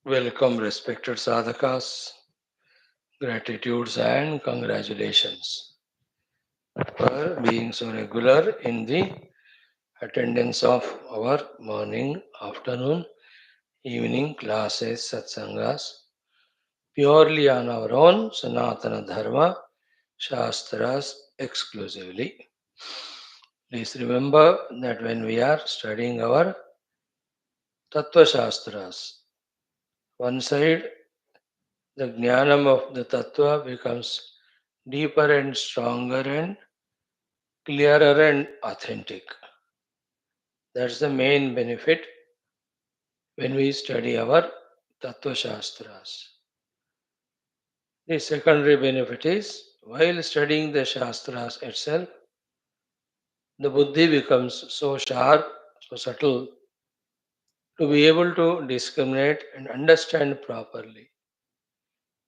Welcome, respected sadhakas, gratitudes and congratulations for being so regular in the attendance of our morning, afternoon, evening classes, satsangas, purely on our own Sanatana Dharma, Shastras exclusively. Please remember that when we are studying our Tattva Shastras, one side the jnanam of the Tattva becomes deeper and stronger and clearer and authentic. That's the main benefit when we study our Tattva Shastras. The secondary benefit is while studying the Shastras itself, the buddhi becomes so sharp, so subtle to be able to discriminate and understand properly,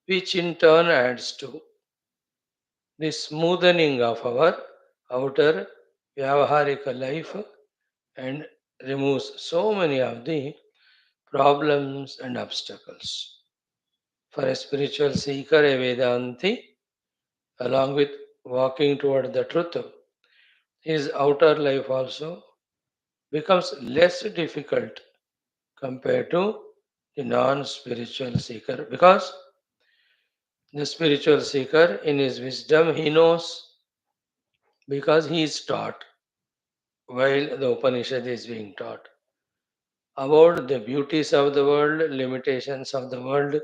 which in turn adds to the smoothening of our outer Vyavaharika life and removes so many of the problems and obstacles. For a spiritual seeker, a Vedanti, along with walking toward the truth, his outer life also becomes less difficult compared to the non spiritual seeker because the spiritual seeker, in his wisdom, he knows because he is taught while the Upanishad is being taught about the beauties of the world, limitations of the world,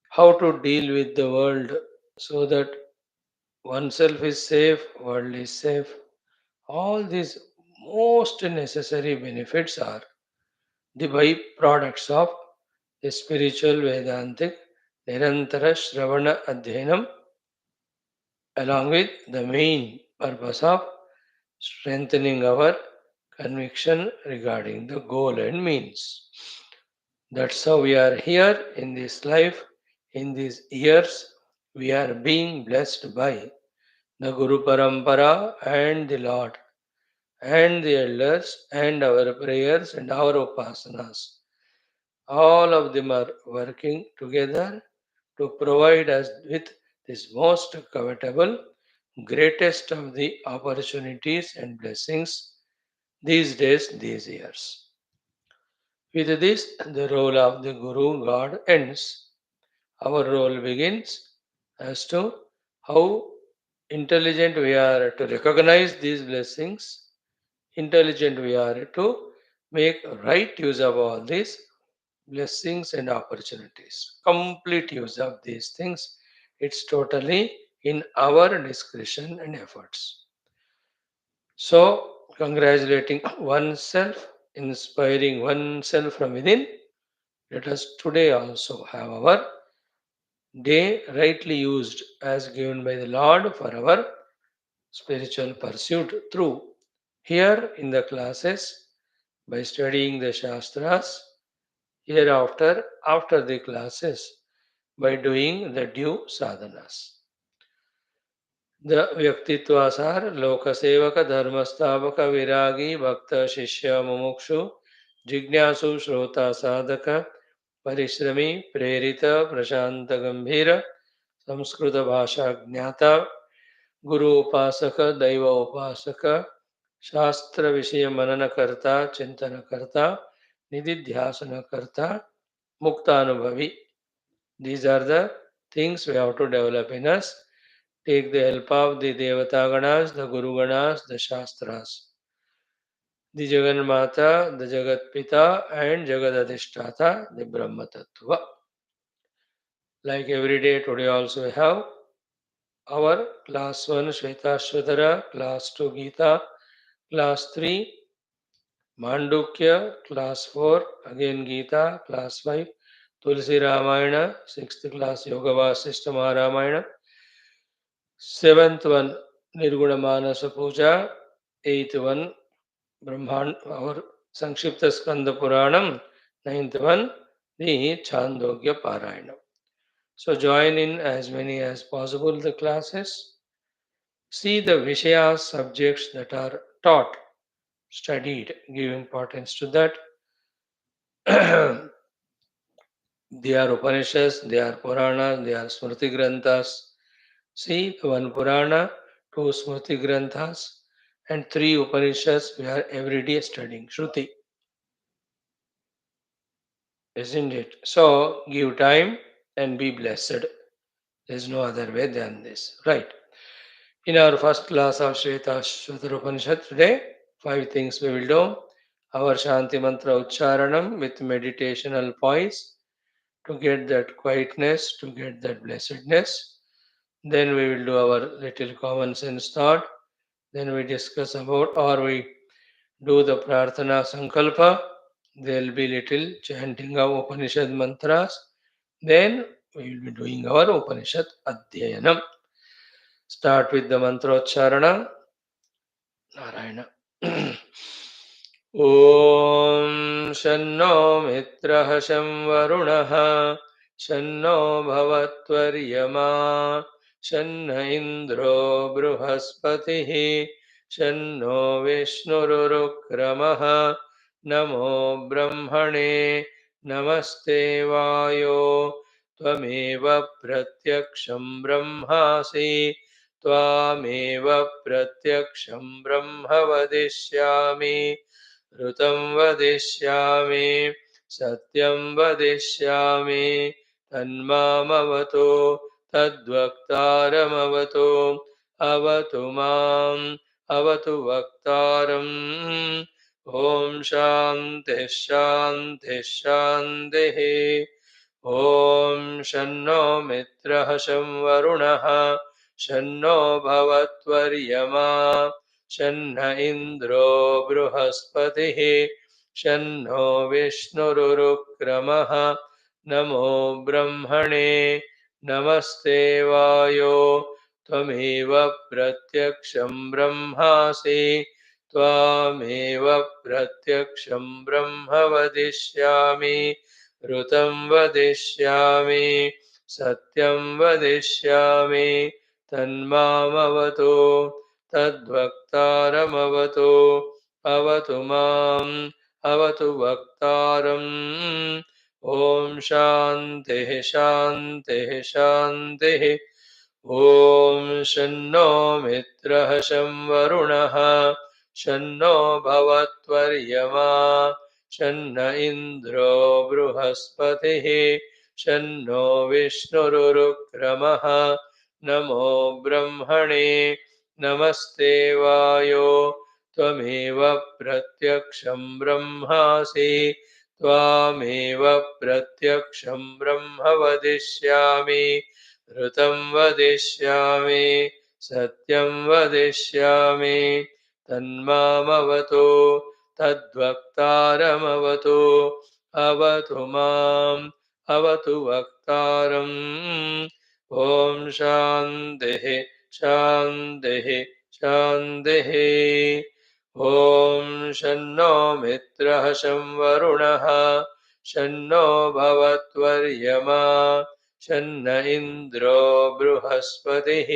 how to deal with the world so that oneself is safe, world is safe. All these most necessary benefits are the byproducts of the spiritual Vedantic Nirantara Shravana Adhyanam, along with the main purpose of strengthening our conviction regarding the goal and means. That's how we are here in this life, in these years. We are being blessed by the Guru Parampara and the Lord and the elders and our prayers and our upasanas. All of them are working together to provide us with this most covetable, greatest of the opportunities and blessings these days, these years. With this, the role of the Guru God ends. Our role begins as to how intelligent we are to recognize these blessings, intelligent we are to make right use of all these blessings and opportunities. Complete use of these things. It's totally in our discretion and efforts. So, congratulating oneself, inspiring oneself from within, let us today also have our day rightly used as given by the Lord for our spiritual pursuit through here in the classes by studying the Shastras, hereafter after the classes by doing the due sadhanas. The Vyaktitva Loka Sevaka Dharmasthavaka Viragi Bhakta Shishya Mumukshu Jignasu Shrota Sadhaka Parishrami Prerita Prashanta Gambhira Samskrita Bhasha Jnata Guru Upasaka Daiva Upasaka Shastra Vishaya Manana Karta Chintana Karta Nididhyasana Karta Muktanubhavi. These are the things we have to develop in us. Take the help of the Devata Ganas, the Guru Ganas, the Shastras, the Jagan Mata, the Jagat Pita, and Jagat Adhishtata, the Brahma Tattva. Like every day, today also we have our class 1 Shwethashwathara, class 2 Gita, class 3 Mandukya, class 4 again Gita, class 5 Tulsi Ramayana, 6th class Yoga Vasishtha Maharamayana, 7th one Nirguna Manasa Puja, 8th one Brahman, our Sankshipta Skanda Puranam, 9th one the Chandogya Parayana. So join in as many as possible the classes. See the Vishaya subjects that are taught, studied, give importance to that. They are Upanishads, they are Puranas, they are Smriti Granthas. See, one Purana, two Smriti Granthas, and three Upanishads we are every day studying. Shruti, isn't it? So, give time and be blessed. There is no other way than this. Right. In our first class of Shwethashwathara Upanishad today, five things we will do. Our Shanti Mantra Ucharanam with meditational poise to get that quietness, to get that blessedness. Then we will do our little common sense thought. Then we discuss about or we do the Prarthana Sankalpa. There will be little chanting of Upanishad mantras. Then we will be doing our Upanishad Adhyayanam. Start with the Mantrocharana. Narayana. ॐ शन्नो मित्रः शं वरुणः शन्नो भवत्वर्यमा शन्न इन्द्रो बृहस्पतिः शन्नो विष्णुरुक्रमः नमो ब्रह्मणे नमस्ते वायो त्वमेव प्रत्यक्षं ब्रह्मासि त्वामेव प्रत्यक्षं ब्रह्म वदिष्यामि ऋतं वदिष्यामि सत्यं वदिष्यामि तन्मामवतु तद्वक्तारमवतु अवतु माम् अवतु वक्तारम् ॐ शान्तिः शान्तिः शान्तिः ॐ शन्नो मित्रः शं वरुणः शन्नो भवत्वर्यमा शन्न इन्द्रो बृहस्पतिः शन्नो विष्णुरुक्रमः नमो ब्रह्मणे नमस्ते वायो त्वमेव प्रत्यक्षं ब्रह्मासि त्वामेव प्रत्यक्षं ब्रह्म वदिष्यामि ऋतं वदिष्यामि सत्यं वदिष्यामि तन्मामवतु तद्वक्तारमवतु अवतु माम् अवतु वक्तारम् ॐ शान्तिः शान्तिः शान्तिः ॐ शन्नो मित्रः शं वरुणः शन्नो भवत्वर्यमा शन्न इन्द्रो बृहस्पतिः शन्नो विष्णुरुक्रमः नमो ब्रह्मणे नमस्ते वायो त्वमेव प्रत्यक्षं ब्रह्मासि त्वामेव प्रत्यक्षं ब्रह्म वदिष्यामि ऋतं वदिष्यामि सत्यं वदिष्यामि तन्मामवतु तद्वक्तारमवतु अवतु माम् अवतु वक्तारम् ॐ शान्तिः शान्तिः शान्तिः ॐ शन्नो मित्रः शं वरुणः शन्नो भवत्वर्यमा शन्न इन्द्रो बृहस्पतिः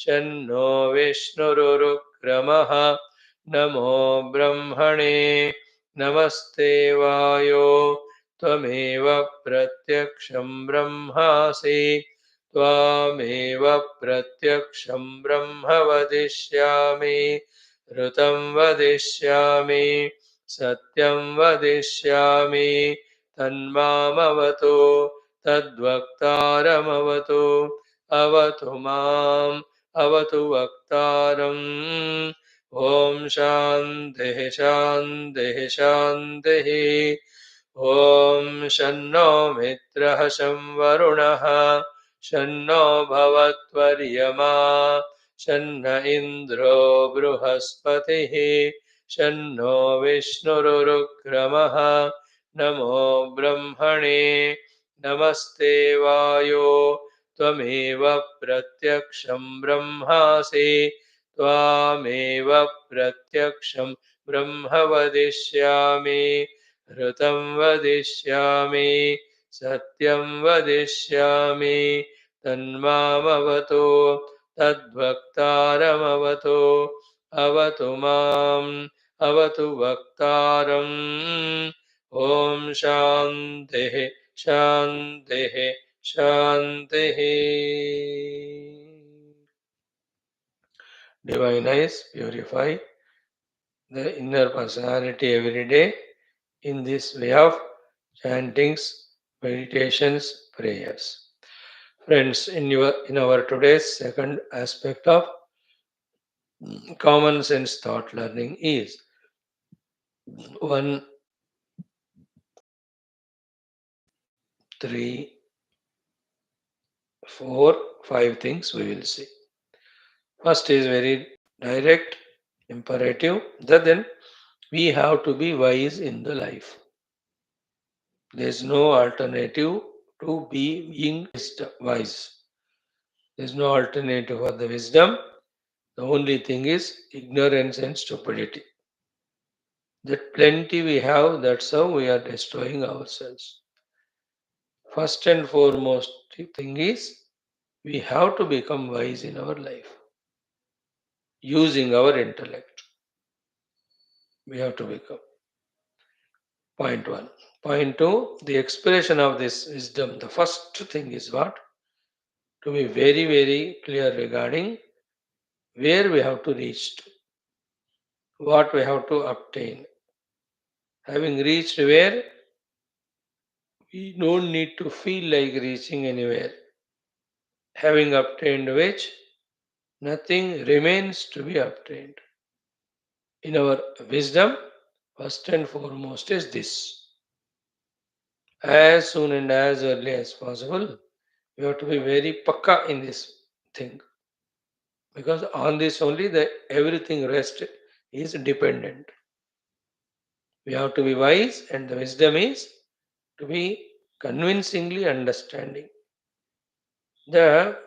शन्नो विष्णुरुक्रमः नमो ब्रह्मणे नमस्ते वायो त्वमेव प्रत्यक्षं ब्रह्मासि त्वामेव प्रत्यक्षं ब्रह्म वदिष्यामि ऋतं वदिष्यामि सत्यं वदिष्यामि तन्मामवतु तद्वक्तारमवतु अवतु माम् अवतु वक्तारम् ॐ शान्तिः शान्तिः शान्तिः ॐ शन्नो मित्रः शं वरुणः शन्नो भवत्वर्यमा शन्न इन्द्रो बृहस्पतिः शन्नो विष्णुरुक्रमः नमो ब्रह्मणे नमस्ते वायो त्वमेव प्रत्यक्षं ब्रह्मासि त्वामेव प्रत्यक्षं ब्रह्म वदिष्यामि ऋतं वदिष्यामि सत्यं वदिष्यामि तन्मामवतु तद्वक्तारमवतु अवतु माम् अवतु वक्तारम् ॐ शान्तिः Shantihi, Shantihi. Divine eyes purify the inner personality every day in this way of chantings, meditations, prayers. Friends, in our today's second aspect of common sense thought learning is one, three, four, five things we will see. First is very direct, imperative, that then we have to be wise in the life. There is no alternative to being wise. There is no alternative for the wisdom. The only thing is ignorance and stupidity. That plenty we have, that's how we are destroying ourselves. First and foremost thing is we have to become wise in our life using our intellect. We have to become. Point one. Point two, the expression of this wisdom. The first thing is what? To be very, very clear regarding where we have to reach to, what we have to obtain. Having reached where, we don't need to feel like reaching anywhere. Having obtained which, nothing remains to be obtained. In our wisdom, first and foremost is this. As soon and as early as possible, we have to be very pakka in this thing. Because on this only the everything rest is dependent. We have to be wise, and the wisdom is to be convincingly understanding the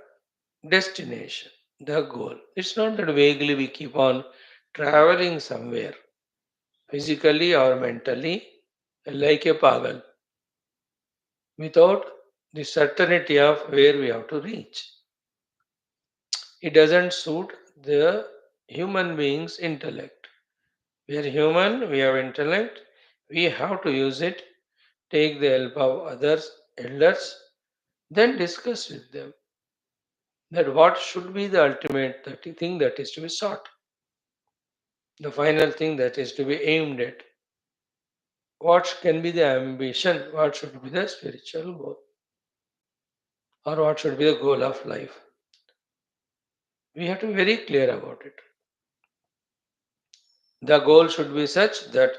destination, the goal. It's not that vaguely we keep on traveling somewhere, physically or mentally, like a pagal, without the certainty of where we have to reach. It doesn't suit the human being's intellect. We are human, we have intellect, we have to use it, take the help of others, elders, then discuss with them that what should be the ultimate thing that is to be sought, the final thing that is to be aimed at. What can be the ambition? What should be the spiritual goal? Or what should be the goal of life? We have to be very clear about it. The goal should be such that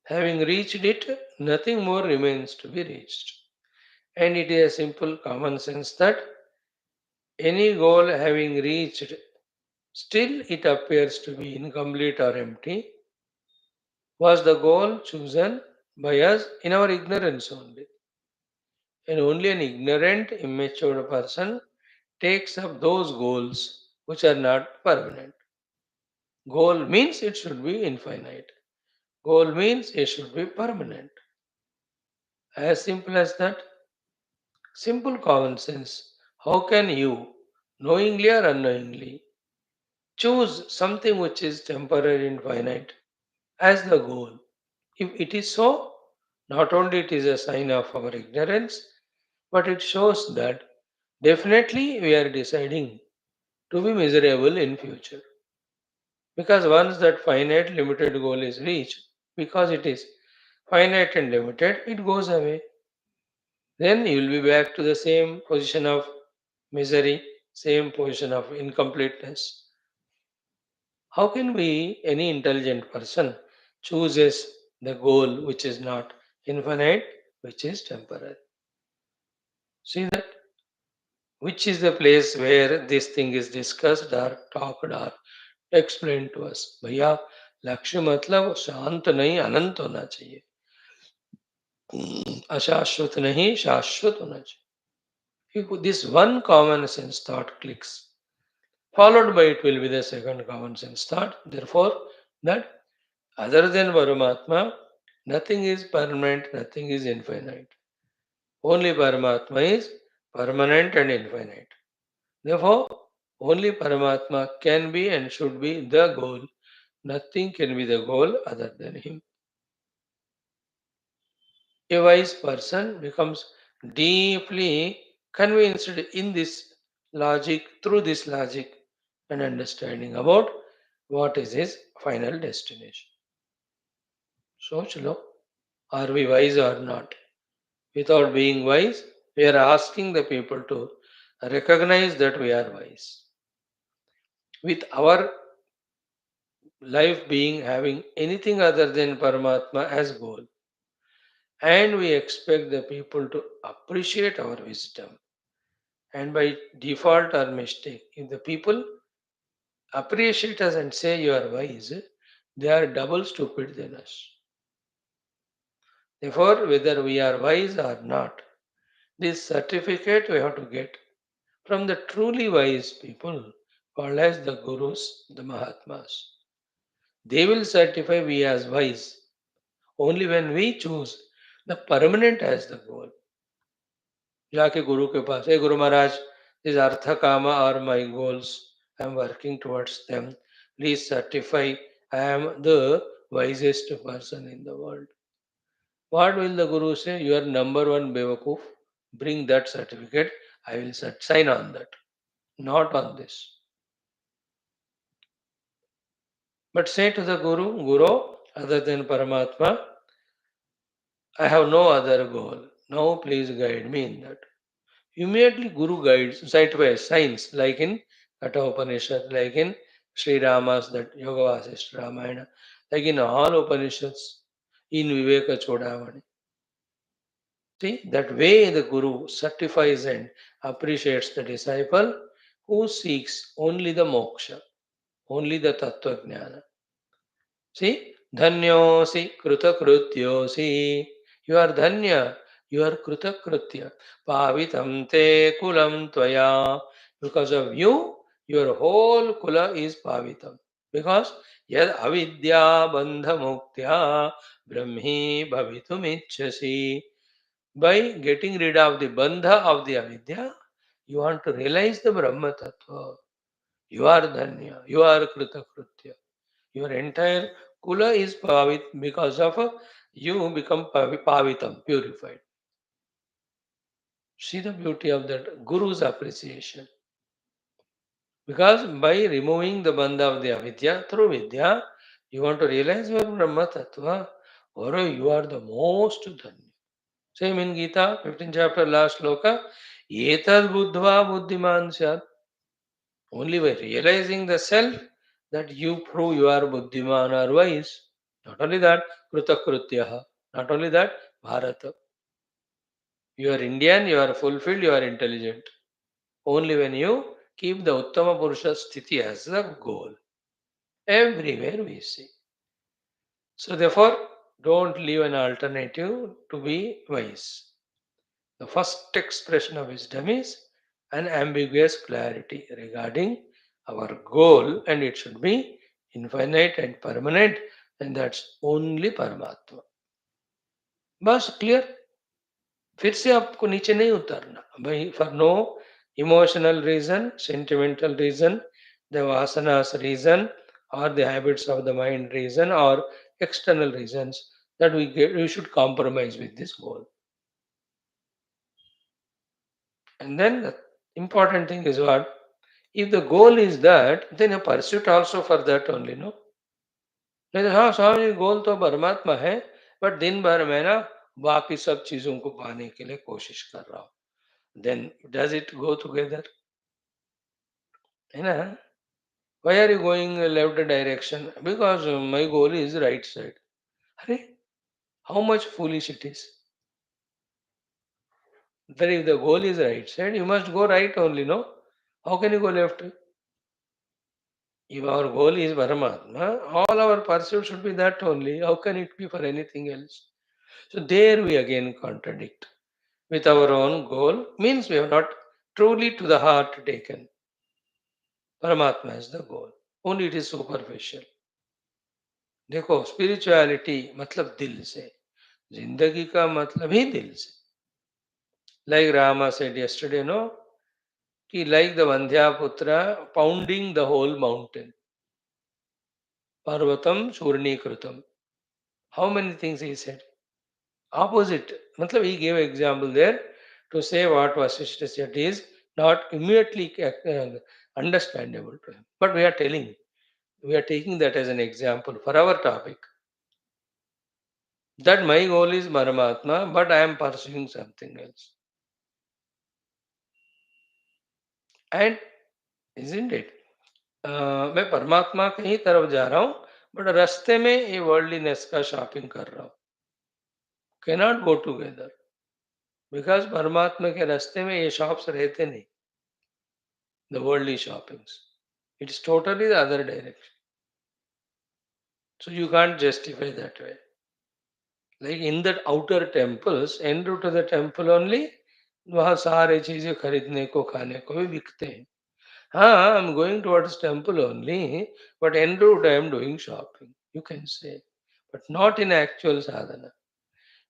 having reached it, nothing more remains to be reached. And it is a simple common sense that any goal having reached, still it appears to be incomplete or empty, was the goal chosen by us in our ignorance only. And only an ignorant, immature person takes up those goals which are not permanent. Goal means it should be infinite. Goal means it should be permanent. As simple as that. Simple common sense. How can you, knowingly or unknowingly, choose something which is temporary and finite as the goal? If it is so, not only it is a sign of our ignorance, but it shows that definitely we are deciding to be miserable in future. Because once that finite limited goal is reached, because it is finite and limited, it goes away. Then you will be back to the same position of misery, same position of incompleteness. How can we, any intelligent person, chooses the goal which is not infinite, which is temporary? See that which is the place where this thing is discussed or talked or explained to us. भैया लक्ष्य मतलब शांत नहीं अनंत होना चाहिए, अशाश्वत नहीं शाश्वत होना चाहिए. If this one common sense thought clicks, followed by it will be the second common sense thought. Therefore, that other than Paramatma, nothing is permanent, nothing is infinite. Only Paramatma is permanent and infinite. Therefore, only Paramatma can be and should be the goal. Nothing can be the goal other than Him. A wise person becomes deeply convinced in this logic, through this logic and understanding about what is his final destination. So, chalo, are we wise or not? Without being wise, we are asking the people to recognize that we are wise. With our life being having anything other than Paramatma as goal, and we expect the people to appreciate our wisdom. And by default or mistake, if the people appreciate us and say you are wise, they are double stupid than us. Therefore, whether we are wise or not, this certificate we have to get from the truly wise people called as the Gurus, the Mahatmas. They will certify we as wise only when we choose the permanent as the goal. जाके गुरु के पास, hey Guru Maharaj, these artha kama are my goals. I am working towards them. Please certify I am the wisest person in the world. What will the Guru say? You are number one Bewakoof. Bring that certificate. I will sign on that. Not on this. But say to the Guru, Guru, other than Paramatma, I have no other goal. Now please guide me in that. Immediately Guru guides, sight signs, like in Katha Upanishad, like in Sri Rama's that Yoga Vasishtha Ramayana, like in all Upanishads, in Viveka Chodamani. See, that way the Guru certifies and appreciates the disciple who seeks only the moksha, only the Tattva Jnana. See, Dhanyosi Krutakrityosi. You are Dhanya, you are Krutakritya. Pavitam te kulam tvaya. Because of you, your whole kula is Pavitam. Because yad avidya bandha muktya brahmi bhavitum ichchasi. By getting rid of the bandha of the avidya, you want to realize the Brahma Tattva. You are Dhanya, you are Krutakritya. Your entire kula is pavit because of you become pavitam, purified. See the beauty of that Guru's appreciation. Because by removing the bandha of the avidya through vidya, you want to realize your Brahma Tattva, or you are the most dhanya. Same in Gita, 15th chapter, last sloka, etad buddhva buddhiman syat. Only by realizing the self that you prove you are buddhiman or wise. Not only that, Krutakrityaha. Not only that, Bharata. You are Indian, you are fulfilled, you are intelligent. Only when you keep the Uttama Purusha Sthiti as the goal. Everywhere we see. So therefore, don't leave an alternative to be wise. The first expression of wisdom is an ambiguous clarity regarding our goal, and it should be infinite and permanent, and that's only Paramatma. बस clear. फिर से आपको नीचे नहीं उतरना भाई. For no emotional reason, sentimental reason, the वासनास reason, or the habits of the mind reason, or external reasons, that we should compromise with this goal. And then the important thing is what? If the goal is that, then a pursuit also for that only, no? नहीं तो हाँ स्वामी गोल तो परमात्मा है, but दिन भर मैं ना बाकी सब चीजों को पाने के लिए कोशिश कर रहा हूँ. Then does it go together? है ना? Why are you going left direction? Because my goal is right side. अरे, how much foolish it is. That if the goal is right side, you must go right only, no? How can you go left? If our goal is Paramatma, all our pursuit should be that only. How can it be for anything else? So there we again contradict. With our own goal means we have not truly to the heart taken Paramatma as the goal. Only it is superficial. देखो spirituality मतलब दिल से, जिंदगी का मतलब ही दिल से. Like Rama said yesterday, no, कि like the Vandhyaputra pounding the whole mountain. Parvatam Churnikrutam. How many things he said? Opposite. Matlab he gave example there to say what Vasishtha said is not immediately understandable to him. But we are telling, we are taking that as an example for our topic. That my goal is Paramatma, but I am pursuing something else. And isn't it? मैं परमात्मा के ही तरफ जा रहा हूँ but रास्ते में ये वर्ल्डलीनेस का शॉपिंग कर रहा हूँ कैनॉट गो टुगेदर बिकॉज परमात्मा के रास्ते में ये शॉप्स रहते नहीं the worldly shoppings it's totally the other direction so you can't justify that way like in that outer temples N root of the temple only वहाँ सारे चीजें खरीदने को खाने को भी बिकते हैं हाँ I am going towards temple only but N root I am doing shopping you can say but not in actual Sadhana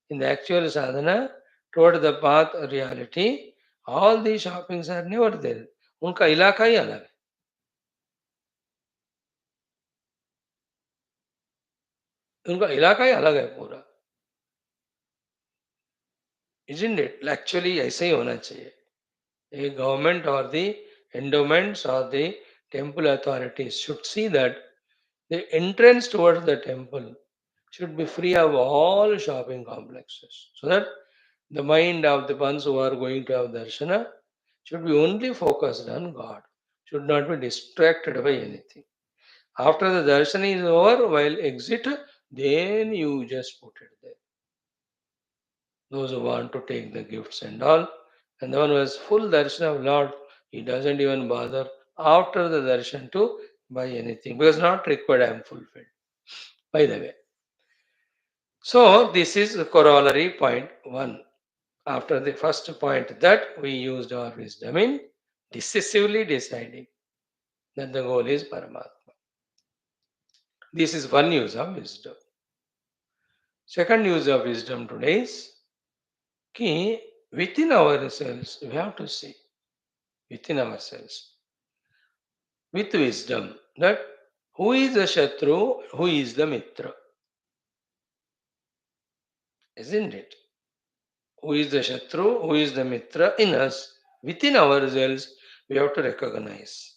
in the actual sadhana toward the path of reality all these shoppings are never there उनका इलाका ही अलग है उनका इलाका ही अलग है पूरा isn't it actually ऐसे ही होना चाहिए a government or the endowments or the temple authorities should see that the entrance towards the temple should be free of all shopping complexes so that the mind of the ones who are going to have darshana should be only focused on God, should not be distracted by anything. After the darshan is over, while exit, then you just put it there. Those who want to take the gifts and all, and the one who has full darshan of Lord, he doesn't even bother after the darshan to buy anything because not required, I am fulfilled. By the way. So, this is the corollary point one. After the first point that we used our wisdom in decisively deciding that the goal is Paramatma. This is one use of wisdom. Second use of wisdom today is कि within ourselves we have to see within ourselves with wisdom that who is the Shatru, who is the Mitra, isn't it? Who is the Shatru, who is the Mitra in us, within ourselves we have to recognize.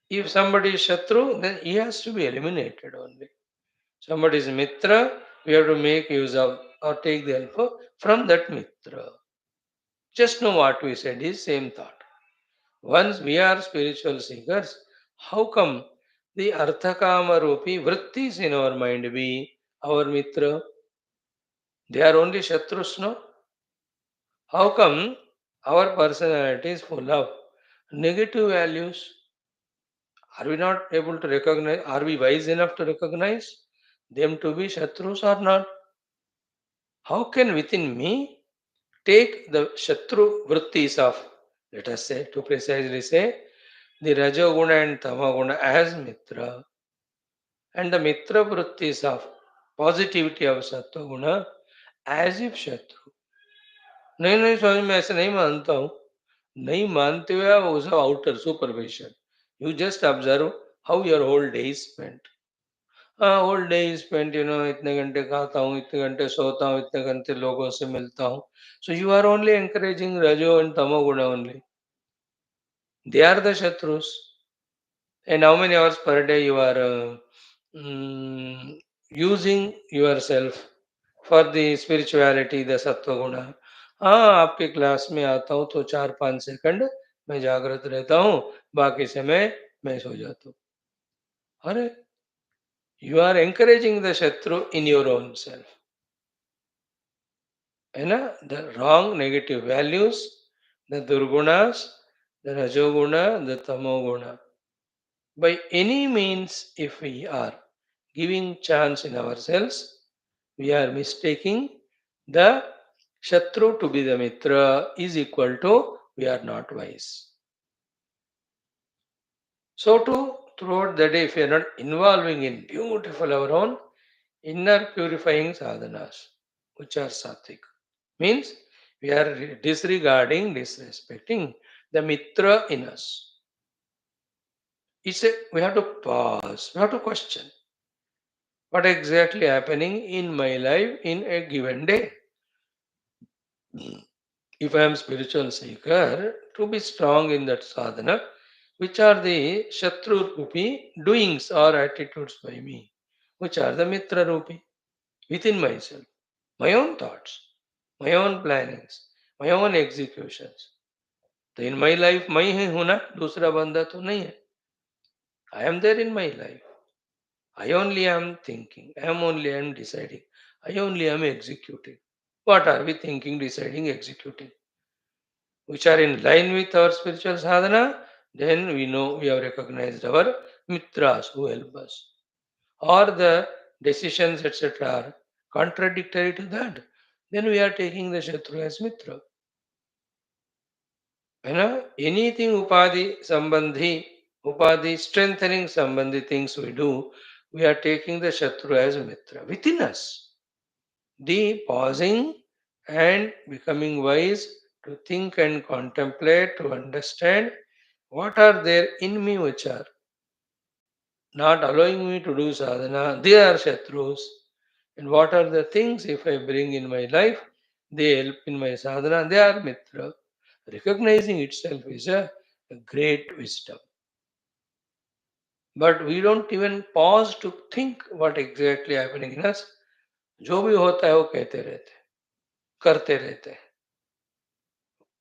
If somebody is Shatru, then he has to be eliminated only. Somebody is Mitra, we have to make use of or take the help from that Mitra. Just know what we said is same thought. Once we are spiritual seekers, how come the Arthakama Rupi Vrittis in our mind be our Mitra? They are only Shatrus, no? How come our personality is full of negative values? Are we not able to recognize? Are we wise enough to recognize them to be Shatrus or not? How can within me take the Shatru Vrittis of, let us say, to precisely say, the Rajoguna and Tamaguna as Mitra, and the Mitra Vrittis of positivity of Sattva as if Shatru. नहीं स्वामी मैं ऐसे नहीं मानता हूँ नहीं मानते हुए आप उस outer superficial you just observe how your whole day is spent हाँ होल डे इज स्पेंट इतने घंटे खाता हूँ इतने घंटे सोता हूँ इतने घंटे लोगों से मिलता हूँ so you are only encouraging rajo and tamo guna only they are the शत्रुस and how many hours per day you are using yourself for the spirituality the sattva guna हाँ आपके क्लास में आता हूँ तो 4-5 सेकंड मैं जागृत रहता हूँ बाकी समय मैं सो जाता हूँ अरे यू आर एंकरेजिंग द शत्रु इन योर ओन सेल्फ है ना the wrong negative values the दुर्गुणास the rajoguna the tamoguna by any means if we are giving chance in ourselves we are mistaking the shatru to be the mitra is equal to we are not wise so too throughout the day if we are not involving in beautiful our own inner purifying sadhanas which are sattvic means we are disregarding disrespecting the mitra in us it's a we have to pause we have to question what exactly happening in my life in a given day. If I am spiritual seeker, to be strong in that sadhana, which are the Shatru Rupi doings or attitudes by me, which are the Mitra Rupi within myself, my own thoughts, my own plannings, my own executions. तो in my life मैं ही हूं ना, दूसरा बंदा तो नहीं है. I am there in my life. I only am thinking. I am only am deciding. I only am executing. What are we thinking, deciding, executing? Which are in line with our spiritual sadhana, then we know we have recognized our mitras who help us. Or the decisions, etc., are contradictory to that, then we are taking the Shatru as mitra. Anything upadhi strengthening sambandhi things we do, we are taking the Shatru as mitra within us. The pausing and becoming wise to think and contemplate, to understand what are there in me which are not allowing me to do sadhana, they are Shatrus. And what are the things if I bring in my life, they help in my sadhana, they are Mitra. Recognizing itself is a great wisdom. But we don't even pause to think what exactly happening in us. जो भी होता है वो कहते रहते हैं, करते रहते हैं.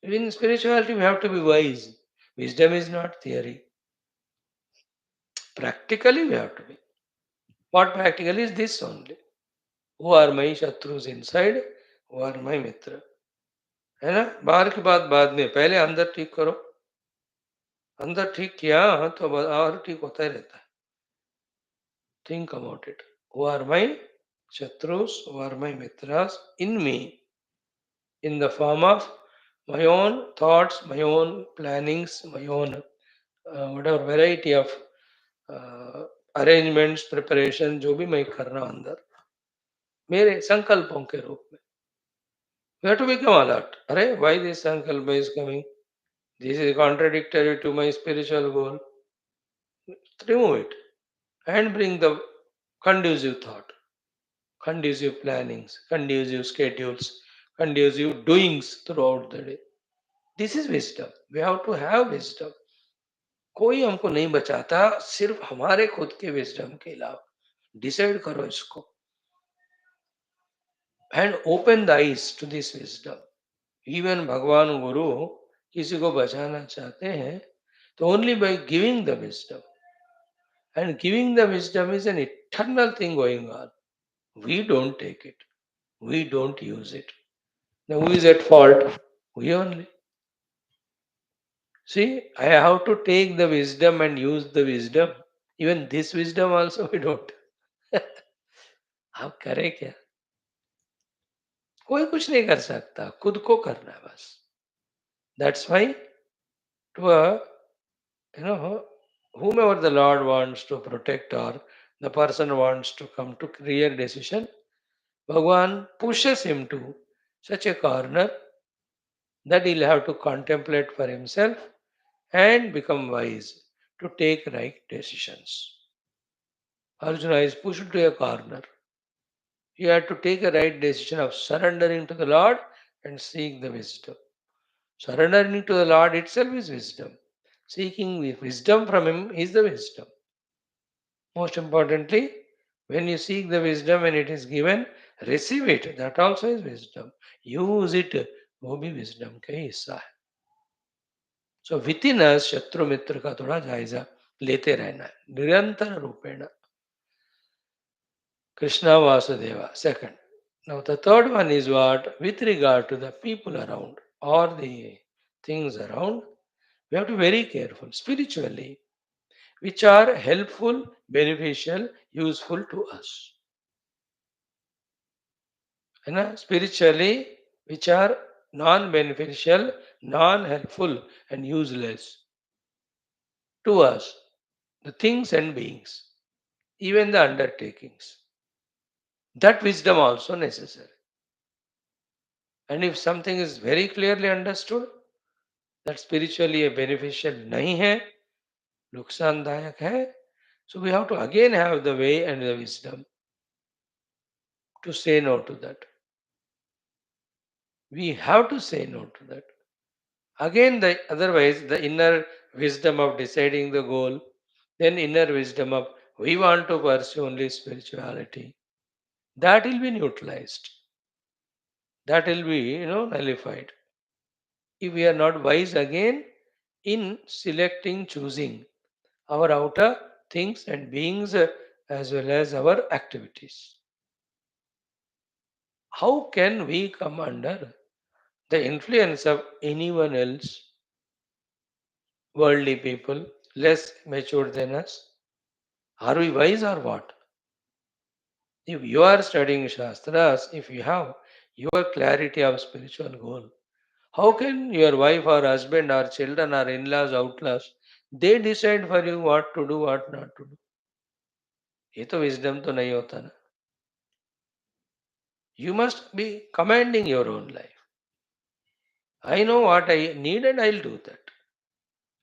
In spirituality, we have to be wise. Wisdom is not theory. Practically, we have to be. What practically is this only? Who are my shatrus inside? Who are my mitra? है ना? बाहर की बात बाद में, पहले अंदर ठीक करो. अंदर ठीक किया तो और ठीक होता ही रहता है. Think about it. Who are my shatrus? Who are my mitras in me? In the form of my own thoughts, my own plannings, my own whatever variety of arrangements preparation जो भी मैं कर रहा हूं अंदर मेरे संकल्पों के रूप में. We have to become alert. अरे why this sankalp is coming, this is contradictory to my spiritual goal. Remove it and bring the conducive thought, conducive plannings, conducive schedules, conducive doings throughout the day. This is wisdom. We have to have wisdom. कोई हमको नहीं बचाता, सिर्फ हमारे खुद के wisdom के अलावा. डिसाइड करो इसको and open the eyes to this wisdom. Even भगवान गुरु किसी को बचाना चाहते हैं तो only by giving the wisdom. And giving the wisdom is an eternal thing going on. We don't take it. We don't use it. Now who is at fault? We only. See, I have to take the wisdom and use the wisdom. Even this wisdom also we don't. आप करें क्या? कोई कुछ नहीं कर सकता, खुद को करना है बस. That's why to a whomever the Lord wants to protect or the person wants to come to clear decision, Bhagwan pushes him to such a corner that he'll have to contemplate for himself and become wise to take right decisions. Arjuna is pushed to a corner. He had to take a right decision of surrendering to the Lord and seek the wisdom. Surrendering to the Lord itself is wisdom. Seeking the wisdom from Him is the wisdom. Most importantly, when you seek the wisdom and it is given, receive it. That also is wisdom. Use it. वो भी wisdom का ही हिस्सा है. So within us, शत्रु मित्र का थोड़ा जायजा लेते रहना है निरंतर रूपेण. Krishna Vasudeva. Second. Now the third one is what? With regard to the people around or the things around, we have to be very careful spiritually, which are helpful, beneficial, useful to us. Spiritually, which are non-beneficial, non-helpful, and useless to us, the things and beings, even the undertakings. That wisdom also necessary. And if something is very clearly understood, that spiritually a beneficial nahi hai, नुकसानदायक है, so we have to again have the way and the wisdom to say no to that. We have to say no to that. Again, otherwise, the inner wisdom of deciding the goal, then inner wisdom of we want to pursue only spirituality, that will be neutralized. That will be, nullified. If we are not wise again in selecting, choosing our outer things and beings as well as our activities. How can we come under the influence of anyone else, worldly people, less mature than us? Are we wise or what? If you are studying Shastras, if you have your clarity of spiritual goal, how can your wife or husband or children or in-laws, outlaws, they decide for you what to do, what not to do? ये तो wisdom तो नहीं होता ना. You must be commanding your own life. I know what I need and I'll do that.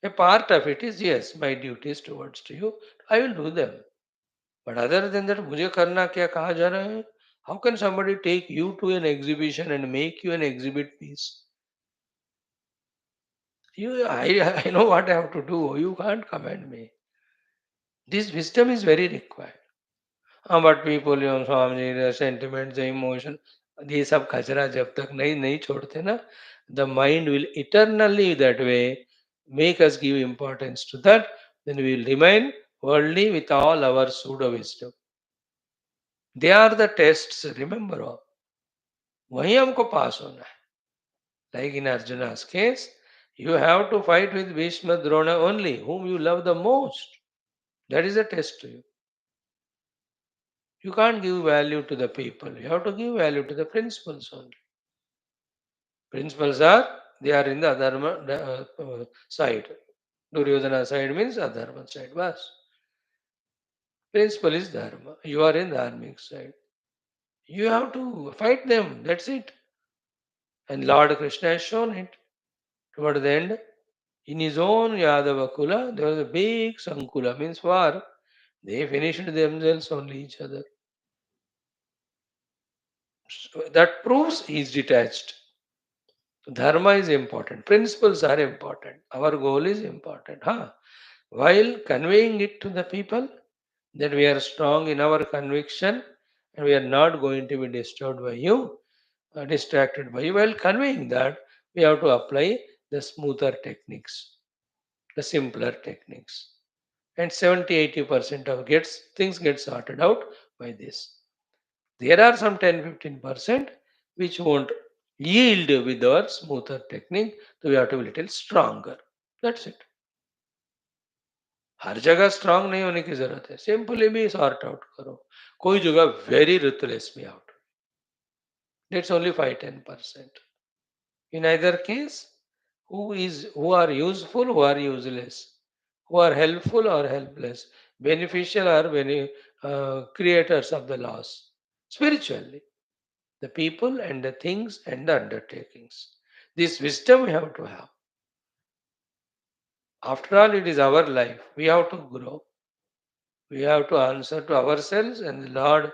A part of it is, yes, my duties towards to you, I will do them. But other than that, मुझे करना क्या कहा जा रहा है? How can somebody take you to an exhibition and make you an exhibit piece? I know what I have to do. You can't command me. This wisdom is very required. But people, Swami ji, the sentiments, the emotion, ये सब कचरा जब तक नहीं नहीं छोड़ते ना, the mind will eternally that way make us give importance to that. Then we will remain worldly with all our pseudo wisdom. They are the tests. Remember all. वहीं हमको पास होना है. Like in Arjuna's case, you have to fight with Bhishma Drona only, whom you love the most. That is a test to you. You can't give value to the people. You have to give value to the principles only. Principles are, they are in the adharma side. Duryodhana side means adharma side. Bas. Principle is dharma. You are in the dharmic side. You have to fight them. That's it. And Lord Krishna has shown it. Toward the end, in his own Yadava Kula, there was a big Sankula, means war. They finished themselves only each other. So that proves he is detached. Dharma is important. Principles are important. Our goal is important. Huh? While conveying it to the people, that we are strong in our conviction and we are not going to be disturbed by you, distracted by you. While conveying that, we have to apply the smoother techniques, the simpler techniques. And 70-80% of things get sorted out by this. There are some 10-15% which won't yield with our smoother technique, so we have to be little stronger. That's it. हर जगह strong नहीं होने की जरूरत है. Simply भी sort out करो. कोई जगह वेरी रिथलेस में out. That's only 5-10%. In either case, who are useful, who are useless, who are helpful or helpless, beneficial or creators of the loss, spiritually, the people and the things and the undertakings. This wisdom we have to have. After all, it is our life. We have to grow. We have to answer to ourselves and the Lord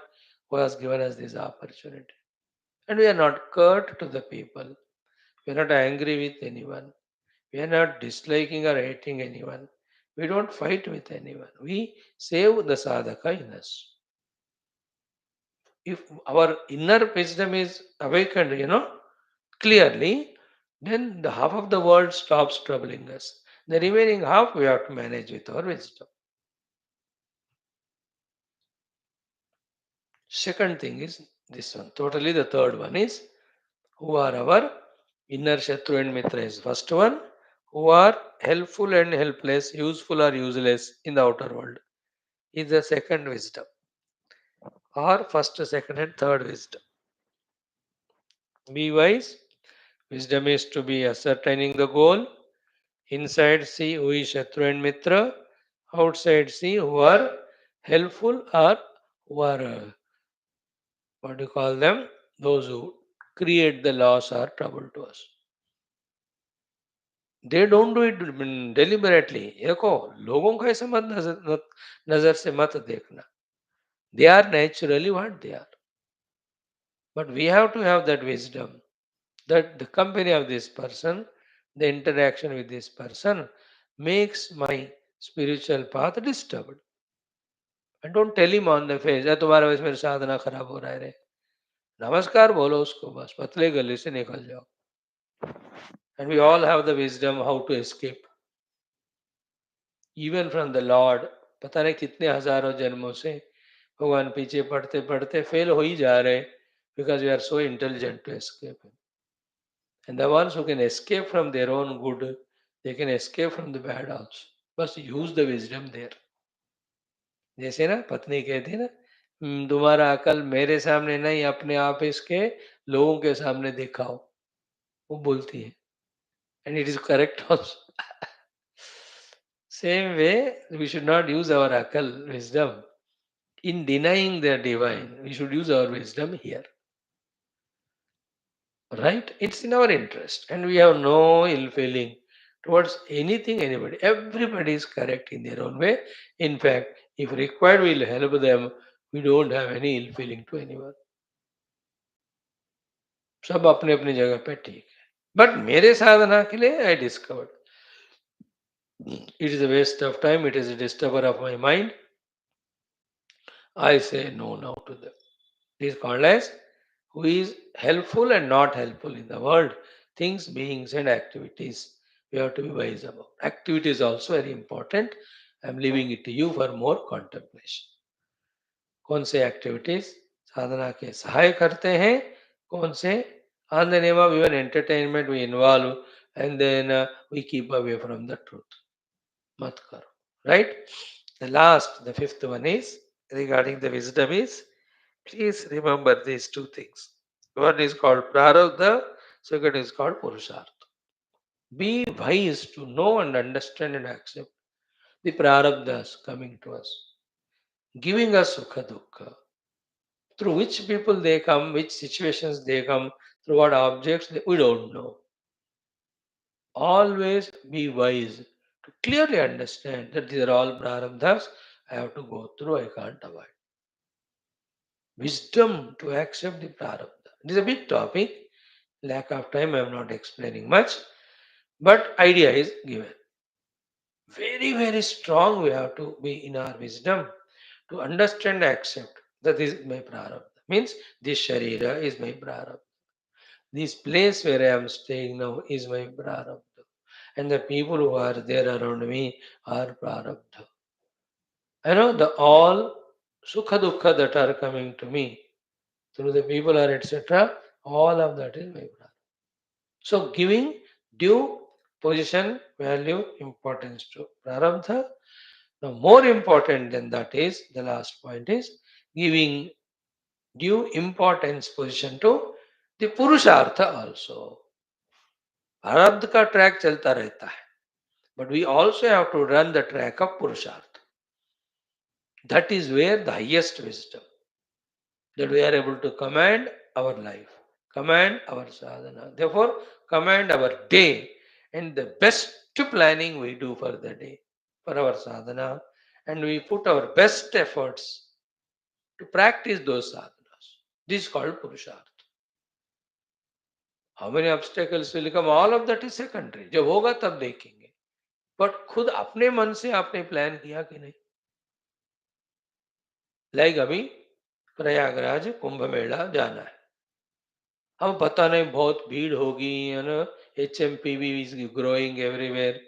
who has given us this opportunity. And we are not curt to the people. We are not angry with anyone. We are not disliking or hating anyone. We don't fight with anyone. We save the sadhaka in us. If our inner wisdom is awakened, clearly, then the half of the world stops troubling us. The remaining half we have to manage with our wisdom. Second thing is this one. Totally the third one is who are our inner Shatru and Mitra is first one. Who are helpful and helpless, useful or useless in the outer world is the second wisdom. Or first, second and third wisdom. Be wise. Wisdom is to be ascertaining the goal. Inside see who is Shatru and Mitra. Outside see who are helpful or who are what do you call them? Those who create the loss or trouble to us. They don't do it deliberately. देखो लोगों को ऐसे मत नजर से मत देखना. They are naturally what they are. But we have to have that wisdom that the company of this person, the interaction with this person makes my spiritual path disturbed. And don't tell him on the face, तुम्हारा वजह से मेरी साधना खराब हो रहा है रे. नमस्कार बोलो उसको बस, पतले गले से निकल जाओ. And we all have the wisdom how to escape. Even from the Lord, पता नहीं कितने हजारों जन्मों से भगवान पीछे पढ़ते पढ़ते फेल हो ही जा रहे, because we are so intelligent to escape him. And the ones who can escape from their own good, they can escape from the bad also. बस use the wisdom there. जैसे ना पत्नी कहती है ना, तुम्हारा अकल मेरे सामने नहीं, अपने आप इसके लोगों के सामने दिखाओ." वो बोलती है. And it is correct also. Same way, we should not use our akal, wisdom, in denying the divine. We should use our wisdom here. Right? It's in our interest. And we have no ill feeling towards anything, anybody. Everybody is correct in their own way. In fact, if required, we'll help them. We don't have any ill feeling to anyone. सब अपने अपनी जगह पे ठीक है. But मेरे साधना के लिए I discovered it is a waste of time, it is a disturber of my mind. I say no now to them. It is called as who is helpful and not helpful in the world, things, beings, and activities. We have to be wise about. Activity is also very important. I am leaving it to you for more contemplation. कौन से activities साधना के सहाय करते हैं, कौन से on the name of even entertainment we involve, and then we keep away from the truth. मत करो. Right? The last, the fifth one is regarding the wisdom is, please remember these two things. One is called prarabdha, second is called purushartha. Be wise to know and understand and accept the prarabdhas coming to us, giving us sukha dukkha. Through which people they come, which situations they come, through what objects, we don't know. Always be wise to clearly understand that these are all prarabdhas I have to go through, I can't avoid. Wisdom to accept the prarabdha. It is a big topic. Lack of time, I am not explaining much, but idea is given. Very, very strong we have to be in our wisdom to understand and accept that this is my prarabdha. Means this sharira is my prarabdha. This place where I am staying now is my prarabdha. And the people who are there around me are prarabdha. I know the all sukha dukkha that are coming to me through the people or etc. All of that is my prarabdha. So giving due position, value, importance to prarabdha. Now more important than that is the last point is giving due importance position to the purushartha also. प्रारब्ध का track चलता रहता है, but we also have to run the track of purushartha. That is where the highest wisdom, that we are able to command our life, command our sadhana, therefore command our day, and the best planning we do for the day, for our sadhana, and we put our best efforts to practice those sadhanas. This is called purushartha. How many obstacles will come, all of that is secondary. जब होगा तब देखेंगे. But खुद अपने मन से आपने plan किया कि नहीं? लाइक अभी प्रयागराज कुंभ मेला जाना है, हम पता नहीं बहुत भीड़ होगी, है ना, HMPV इज ग्रोइंग एवरीवेयर.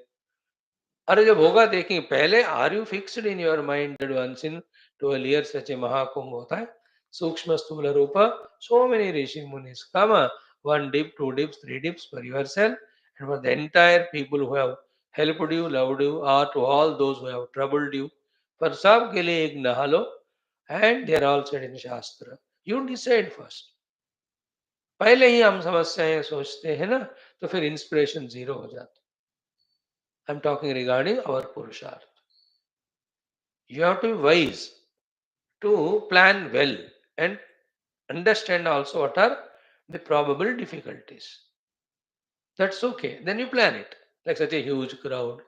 अरे जब होगा देखेंगे. पहले are you fixed in your mind that once in 12 years such a Mahakumbh होता है, सूक्ष्म स्थूल रूप, so many rishi munis come, one dip, two dips, three dips for yourself and for the entire people who have helped you, loved you, or to all those who have troubled you. पर सब के लिए एक नहा लो, and they are all said in शास्त्र. You decide first. पहले ही हम समस्याएं सोचते हैं ना, तो फिर इंस्पिरेशन जीरो हो जाता. I am talking regarding our purusharth. You have to be wise to plan well and understand also what are the probable difficulties. That's okay. Then you plan it. Like such a huge crowd,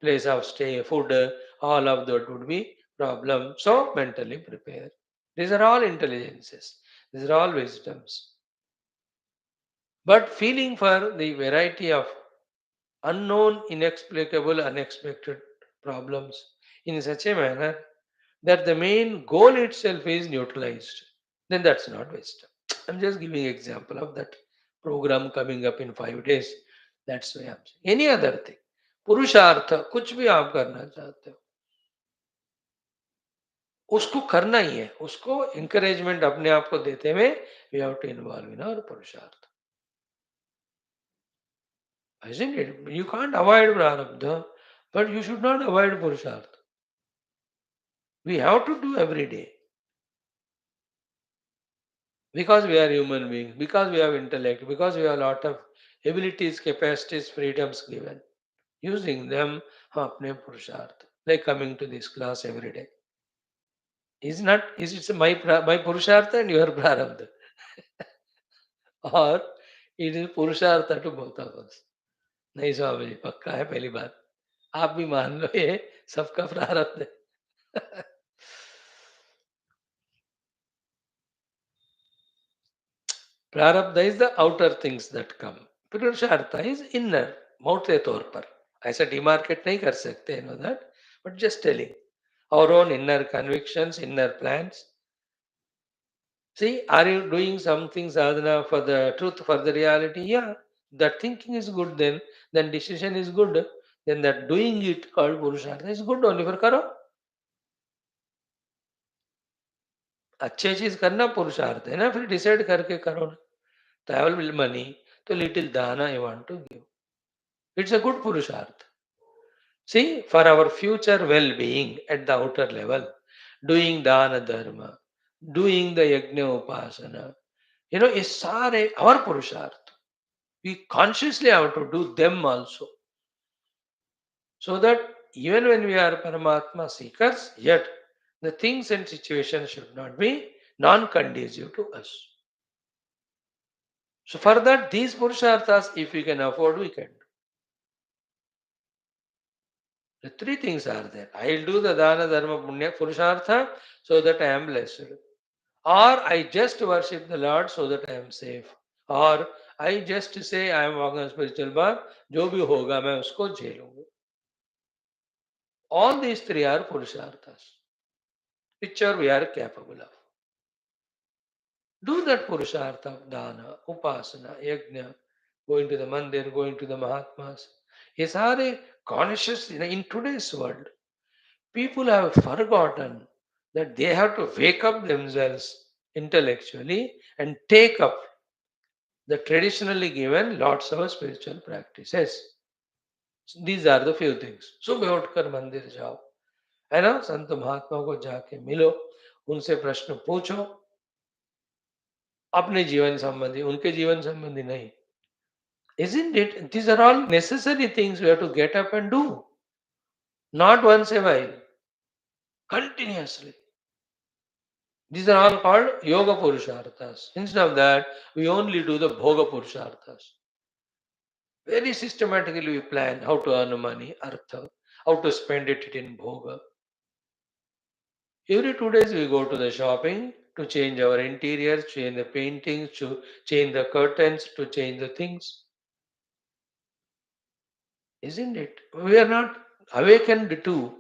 place of stay, food, all of that would be problem. So mentally prepare. These are all intelligences. These are all wisdoms. But feeling for the variety of unknown, inexplicable, unexpected problems in such a manner that the main goal itself is neutralized, then that's not wisdom. I'm just giving example of that program coming up in 5 days. That's why I'm saying. Any other thing, पुरुषार्थ कुछ भी आप करना चाहते हो उसको करना ही है, उसको encouragement अपने आप को देते हुए we have to involve in our पुरुषार्थ. Isn't it? You can't avoid prarabdha, but you should not avoid purushartha. We have to do every day because we are human beings, because we have intellect, because we have a lot of abilities, capacities, freedoms given. Using them, हम अपने पुरुषार्थ, like coming to this class every day. Is it my purushartha and your prarabdha? Or it is purushartha to both of us? नहीं स्वामी जी, पक्का है पहली बात. आप भी मान लो ये सबका प्रारब्ध है. प्रारब्ध is the outer things that come. पुरुषार्थ is inner, मोटे तौर पर. ऐसा डिमार्केट नहीं कर सकते, you know that. But just telling. Our own inner convictions, inner plans. See, are you doing something sadhana for the truth, for the reality? Yeah. That thinking is good then decision is good. Then that doing it called purushartha is good only for karo. अच्छे चीज करना पुरुषार्थ है ना, फिर decide करके करो ना. Travel money, तो little dana I want to give. It's a good purushartha. See, for our future well-being at the outer level, doing dana dharma, doing the yajna upasana, is sare our purushartha. We consciously have to do them also. So that even when we are Paramatma seekers, yet the things and situations should not be non-conducive to us. So for that, these purusharthas, if we can afford, we can do. The three things are there. I'll do the dana dharma punya purushartha so that I am blessed. Or I just worship the Lord so that I am safe. Or I just say I am walking on spiritual path, जो भी होगा मैं उसको झेलूंगा. All these three are purusharthas, which are we are capable of. Do that purushartha of dana, upasana, yajna, going to the mandir, going to the Mahatmas. ये सारे conscious in today's world. People have forgotten that they have to wake up themselves intellectually and take up the traditionally given lots of spiritual practices. So these are the few things. सुबह उठकर मंदिर जाओ, है ना, संत महात्मा को जाके मिलो, उनसे प्रश्न पूछो, अपने जीवन संबंधी, उनके जीवन संबंधी नहीं. Isn't it? These are all necessary things we have to get up and do. Not once a while, continuously. These are all called yoga purusharthas. Instead of that, we only do the bhoga purusharthas. Very systematically we plan how to earn money, artha, how to spend it in bhoga. Every 2 days we go to the shopping to change our interiors, change the paintings, to change the curtains, to change the things. Isn't it? We are not awakened to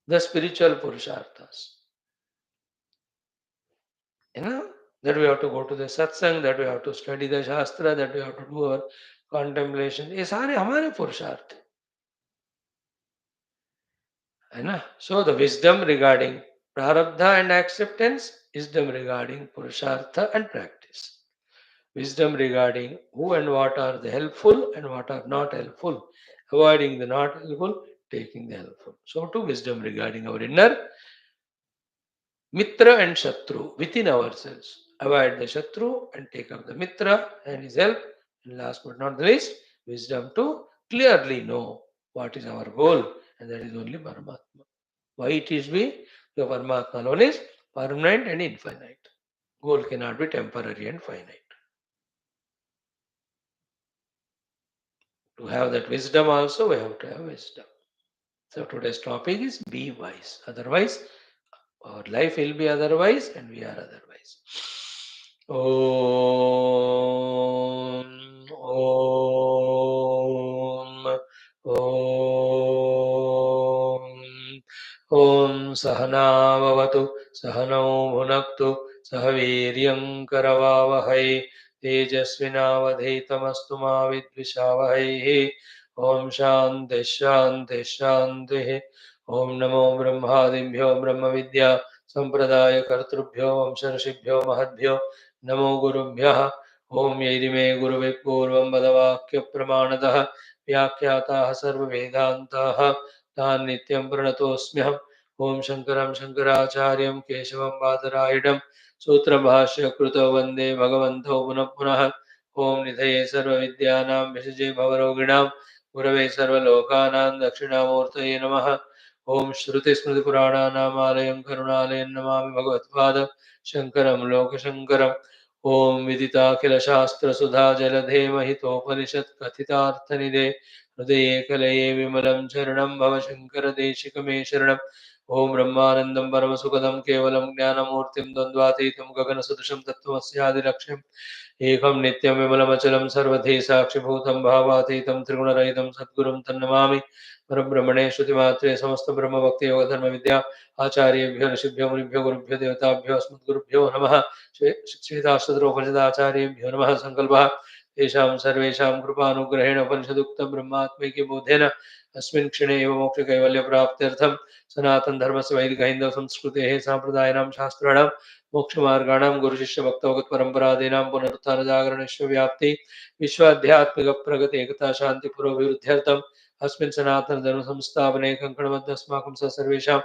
the spiritual purusharthas. You know, that we have to go to the satsang, that we have to study the shastra, that we have to do our contemplation. ये सारे हमारे पुरुषार्थ है ना. So the wisdom regarding prarabdha and acceptance, wisdom regarding purushartha and practice, wisdom regarding who and what are the helpful and what are not helpful, avoiding the not helpful, taking the helpful. So to wisdom regarding our inner Mitra and Shatru within ourselves. Avoid the Shatru and take up the Mitra and his help. And last but not the least, wisdom to clearly know what is our goal, and that is only Paramatma. Why it is be? The Paramatma alone is permanent and infinite. Goal cannot be temporary and finite. To have that wisdom also, we have to have wisdom. So today's topic is be wise. Otherwise, our life will be otherwise and we are otherwise. Om Om Om Om Sahana Bhavatu Sahano Bhunaktu Sahaviryam Karavavahai Tejasvinavadhitamastu ma vidvishavahai Om Shanti Shanti Shanti Om Namo Brahmadibhyo Brahma Vidya Sampradaya Kartrubhyo Vamsharshibhyo Mahadbhyo नमो गुरुभ्यः ओम यैरिमे गुरुवे पूर्वं वदवाक्य प्रमाणतः व्याख्याताः सर्ववेदान्ताः तान् नित्यं प्रणतोऽस्म्यहम् ओम शंकरं शंकराचार्यं केशवं बादरायणं सूत्रभाष्य कृतौ वन्दे भगवन्तौ पुनः पुनः ओम निधये सर्वविद्यानां विषजे भवरोगिणां गुरवे सर्वलोकानां दक्षिणामूर्तये नमः ओम श्रुतिस्मृतिपुराणानामालयं करुणालयं नमामि भगवत्पाद शंकरं लोकशंकरम् ओम विदिताखिलशास्त्रसुधा जलधे महितोपनिषत् कथितार्थनिधे हृदये कलये विमलं चरणं भव शङ्करदेशिकमे शरणम् ओम ब्रह्मानन्दं परमसुखदं केवलं ज्ञानमूर्तिं द्वन्द्वातीतं गगनसदृशं तत्त्वमस्यादिलक्ष्यम् एकं नित्यं विमलमचलं सर्वधी साक्षिभूतं भावातीतं त्रिगुणरहितं सद्गुरुं तन्नमामि परब्रह्मणे श्रुतिमात्रे समस्तब्रह्मभक्तियोगधर्मविद्या आचार्येभ्यो ऋषिभ्यो मुनिभ्यो गुरुभ्यो देवताभ्यो अस्मद्गुरुभ्यो नमः श्वेताश्वतरोपनिषदाचार्येभ्यो नमः संकल्पः तेषां सर्वेषां कृपानुग्रहेण उपनिषदुक्तं ब्रह्मात्मैक्य बोधेन अस्मिन् क्षणे एव मोक्षकैवल्यप्राप्त्यर्थं सनातनधर्मस्य वैदिकहिन्दवसंस्कृतेः साम्प्रदायिनां शास्त्राणां मोक्षमार्गाणां गुरुशिष्यभक्तवगत्परम्परादीनां पुनरुत्थानजागरणस्य व्याप्ति विश्वाध्यात्मिकप्रगति एकता शान्तिपुरोभिवृद्ध्यर्थम् अस्मिन् सनातनधर्मसंस्थापने कङ्कणबद्धस्माकं स सर्वेषां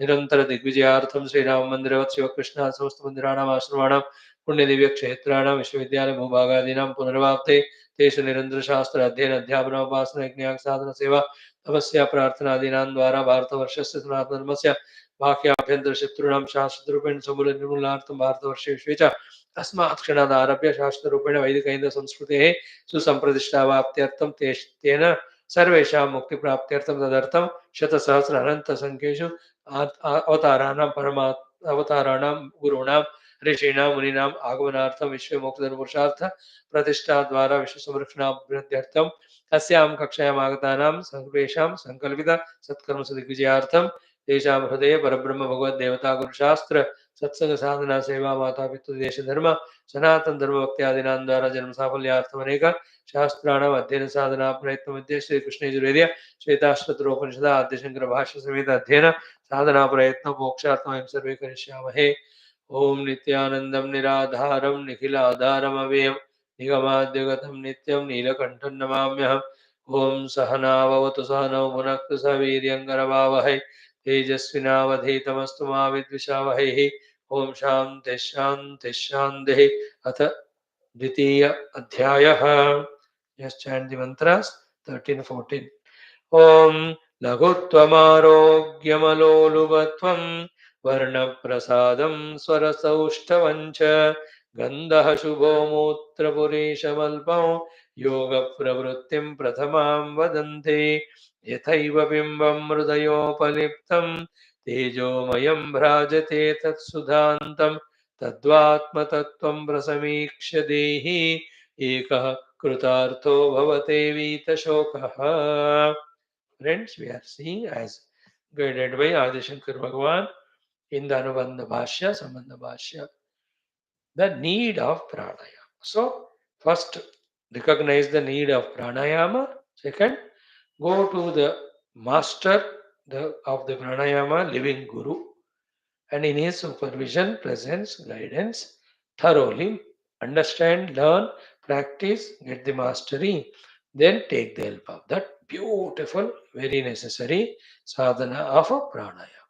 निरन्तरदिग्विजयार्थं श्रीराममन्दिरवत् शिवकृष्णात् समस्तमन्दिराणाम् आश्रमाणां पुण्यदिव्यक्षेत्राणां विश्वविद्यालयभूभागादीनां पुनर्वाप्ते तेषु निरन्तरशास्त्र अध्ययन अध्यापनोपासना यज्ञासाधनसेवा तपस्या प्रार्थनादीनां द्वारा भारतवर्षस्य सनातनधर्मस्य बाह्याभ्यन्तरशत्रूणां शाश्वतरूपेण समूलनिर्मूलनार्थं भारतवर्षे विश्वे च अस्मात् क्षणादारभ्य शाश्वतरूपेण वैदिकहिन्दुसंस्कृतेः सुसम्प्रतिष्ठावाप्त्यर्थं तेन सर्वेषां मुक्तिप्राप्त्यर्थं तदर्थं शतसहस्र अनन्तसङ्ख्येषु अवताराणां अवताराणां गुरूणां ऋषीणां मुनीनाम् आगमनार्थं विश्वे मोक्षधर्मपुरुषार्थ प्रतिष्ठा द्वारा विश्वसंरक्षणाभिवृद्ध्यर्थम् अस्यां कक्षायाम् आगतानां सर्वेषां सङ्कल्पित सत्कर्मसदिग्विजयार्थं तेषां हृदये परब्रह्म भगवद्देवता गुरुशास्त्र सत्संग साधना सेवा माता पितृदेशधर्म सनातन धर्म भक्त्यादीनां द्वारा जन्म साफल्यार्थम अनेक शास्त्राणाम् अध्ययन साधना प्रयत्न मध्ये श्री कृष्ण यजुर्वेदीय श्वेताश्वतरोपनिषद आद्य शंकर भाष्य समेत अध्ययन साधना प्रयत्न मोक्षार्थं वयं सर्वे करिष्यामहे ओम नित्यानन्दं निराधारं निखिलाधारमव्ययं निगमाद्यगतं नित्यं नीलकण्ठं नमाम्यहम् ओम सहनाववतु सहनौ भुनक्तु सह वीर्यङ्करवावहै तेजस्विनावधीतमस्तु मा विद्विषावहैः ओम शान्तिः शान्तिः शान्तिः अथ द्वितीय अध्यायः just chant the mantras 13 14 ॐ लघुत्वमारोग्यमलोलुवत्वं वर्णप्रसादं स्वरसौष्ठवं च गन्धः शुभो मूत्रपुरीशमल्पं योगप्रवृत्तिं प्रथमां वदन्ति यथैव बिम्बं हृदयोपलिप्तं तेजोमयं भ्राजते तत्सुधान्तं तद्वात्मतत्त्वं प्रसमीक्ष्य देहि एकः कृतार्थो भवतेवीतशोकः. Friends, we are seeing as guided by Adi Shankar Bhagavan in the Anubandha Bhashya, Sambandha Bhashya, the need of pranayama. So, first recognize the need of pranayama. Second, go to the master of the pranayama, living guru, and in his supervision, presence, guidance, thoroughly understand, learn, practice, get the mastery, then take the help of that beautiful, very necessary sadhana of a pranayama.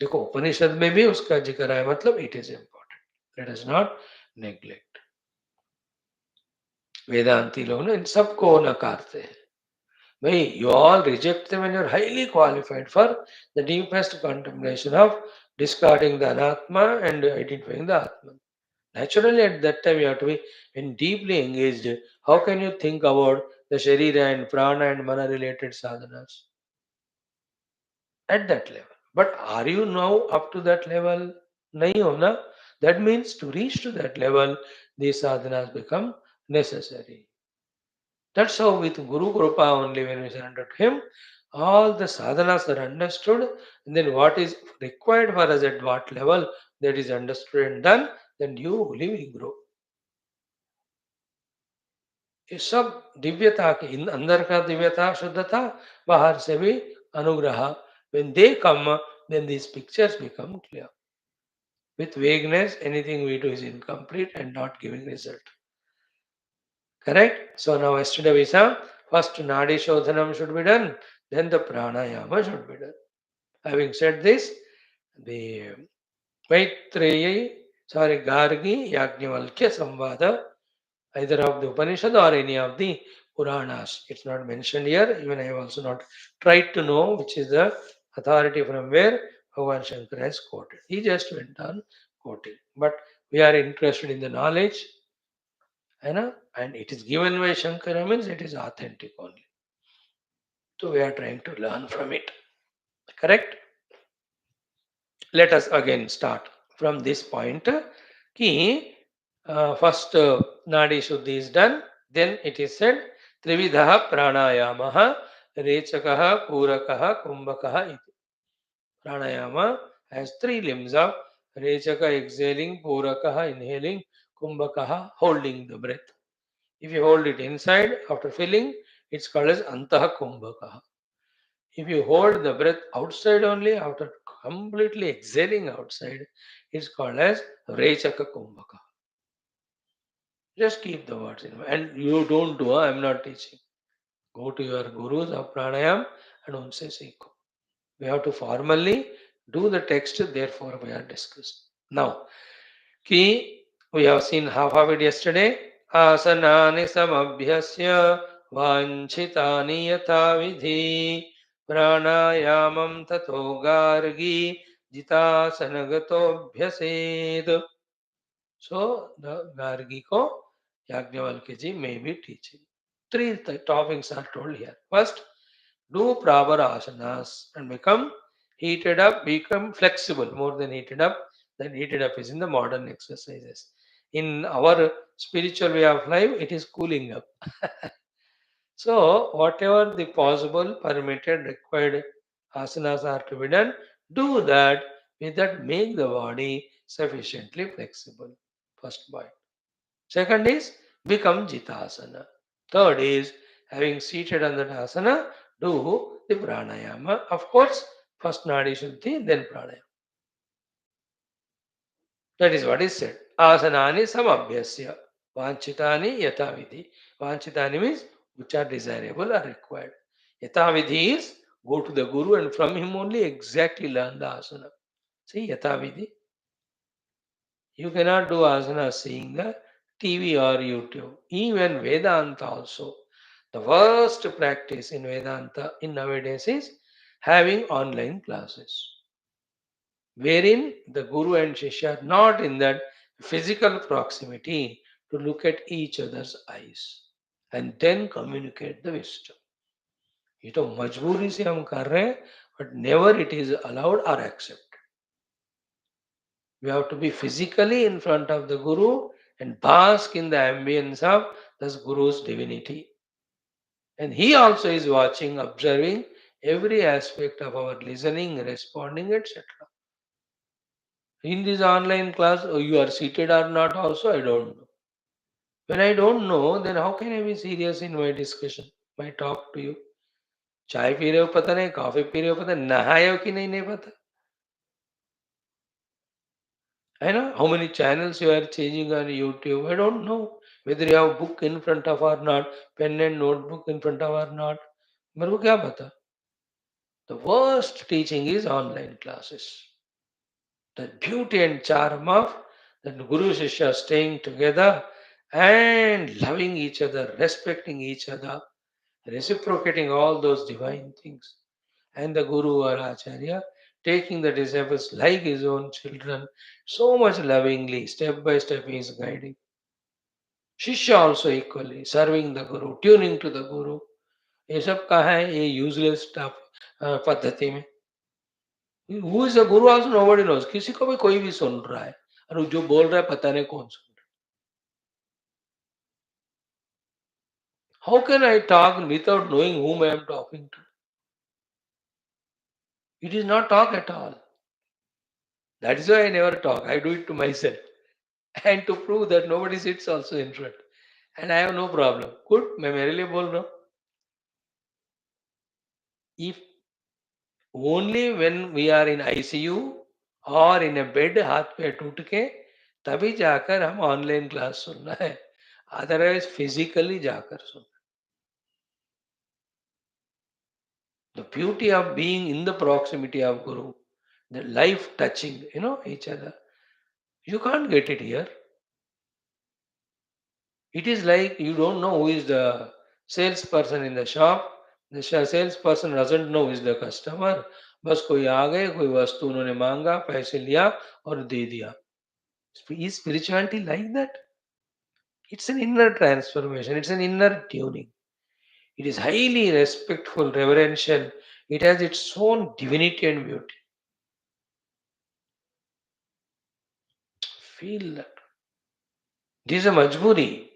देखो उपनिषद में भी उसका जिक्र है मतलब it is important let us not neglect वेदांती लोग ना इन सबको नकारते हैं भाई you all reject them and you are highly qualified for the deepest contemplation of discarding the anatma and identifying the atman. Naturally, at that time, you have to be when deeply engaged. How can you think about the sharira and prana and mana related sadhanas at that level? But are you now up to that level? नहीं हो ना. That means to reach to that level, these sadhanas become necessary. That's how with Guru Krupa only when we surrender to him, all the sadhanas are understood, and then what is required for us at what level that is understood and done, then you will grow. ये सब दिव्यता के अंदर का दिव्यता शुद्धता बाहर से भी अनुग्रह when they come then these pictures become clear. With vagueness anything we do is incomplete and not giving result. Correct? So now yesterday we saw first nadi shodhanam should be done, then the pranayama should be done. Having said this, the Maitreyi, sorry, Gargi, Yajnavalkya Samvada, either of the Upanishad or any of the Puranas. It's not mentioned here. Even I have also not tried to know which is the authority from where Bhagavan Shankara has quoted. He just went on quoting. But we are interested in the knowledge, and it is given by Shankara means it is authentic only. So we are trying to learn from it. Correct? Let us again start from this point. Ki first Nadi Shuddhi is done, then it is said Trividha Pranayamaha Rechakaha Purakaha Kumbhakaha iti. Pranayama has three limbs of Rechaka exhaling, Purakaha inhaling, Kumbhakaha holding the breath. If you hold it inside after filling, it's called as Antaha Kumbhakaha. If you hold the breath outside only after completely exhaling outside, it's called as Rechaka Kumbhaka. Just keep the words in mind. And you don't do, I'm not teaching. Go to your gurus of pranayam and unse seeko. We have to formally do the text, therefore we are discussing. Now, ki we have seen half of it yesterday. Asanani samabhyasya vanchitani yatha vidhi pranayamam tato gargi jitasanagatobhyaset. So the gargi ko Yajnavalkya ji may be teaching. Three topics are told here. First, do proper asanas and become heated up, become flexible, more than heated up. Then heated up is in the modern exercises. In our spiritual way of life, it is cooling up. So, whatever the possible, permitted, required asanas are to be done, do that. With that, make the body sufficiently flexible. First point. Second is become jitasana. Third is having seated on that asana, do the pranayama. Of course, first nadi shuddhi, then pranayama. That is what is said. Asanani samabhyasya. Vanchitani yatavidhi. Vanchitani means which are desirable or required. Yatavidhi is go to the guru and from him only exactly learn the asana. See yatavidhi. You cannot do asana seeing the TV or YouTube. Even Vedanta also. The worst practice in Vedanta in nowadays is having online classes, wherein the Guru and Shishya are not in that physical proximity to look at each other's eyes and then communicate the wisdom. ये तो मजबूरी से हम कर रहे हैं, but never it is allowed or accepted. We have to be physically in front of the Guru and bask in the ambience of this Guru's divinity. And he also is watching, observing every aspect of our listening, responding, etc. In this online class, you are seated or not, also, I don't know. When I don't know, then how can I be serious in my discussion, my talk to you? चाय P रहे हो पता नहीं, coffee P रहे हो पता नहीं, नहाए हो कि नहीं नहीं पता है ना. How many channels you are changing on YouTube, I don't know. Whether you have book in front of or not, pen and notebook in front of or not, मेरे को क्या पता. The worst teaching is online classes. The beauty and charm of the Guru Shishya staying together and loving each other, respecting each other, reciprocating all those divine things. And the Guru or Acharya taking the disciples like his own children, so much lovingly, step by step, he is guiding. Shishya also equally, serving the Guru, tuning to the Guru. ये सब कहाँ है ये useless stuff पद्धति में. Who is a guru also nobody knows. किसी को भी कोई भी सुन रहा है. और जो बोल रहा है पता नहीं कौन सुन रहा है. How can I talk without knowing whom I am talking to? It is not talk at all. That is why I never talk. I do it to myself. And to prove that nobody sits also in front. And I have no problem. Good, मैं मेरे लिए बोल रहा हूँ. If only when we are in ICU और in a bed हाथ पे टूट के तभी जाकर हम ऑनलाइन क्लास सुनना है. अदरवाइज फिजिकली जाकर सुनना. The beauty of being in the proximity of Guru, the life touching, each other. You can't get it here. It is like you don't know who is the salesperson in the shop. The salesperson doesn't know who is the customer. बस कोई आ गए, कोई वस्तु उन्होंने मांगा, पैसे लिया और दे दिया. Is spirituality like that? It's an inner transformation. It's an inner tuning. It is highly respectful, reverential. It has its own divinity and beauty. Feel that. This is a majburi.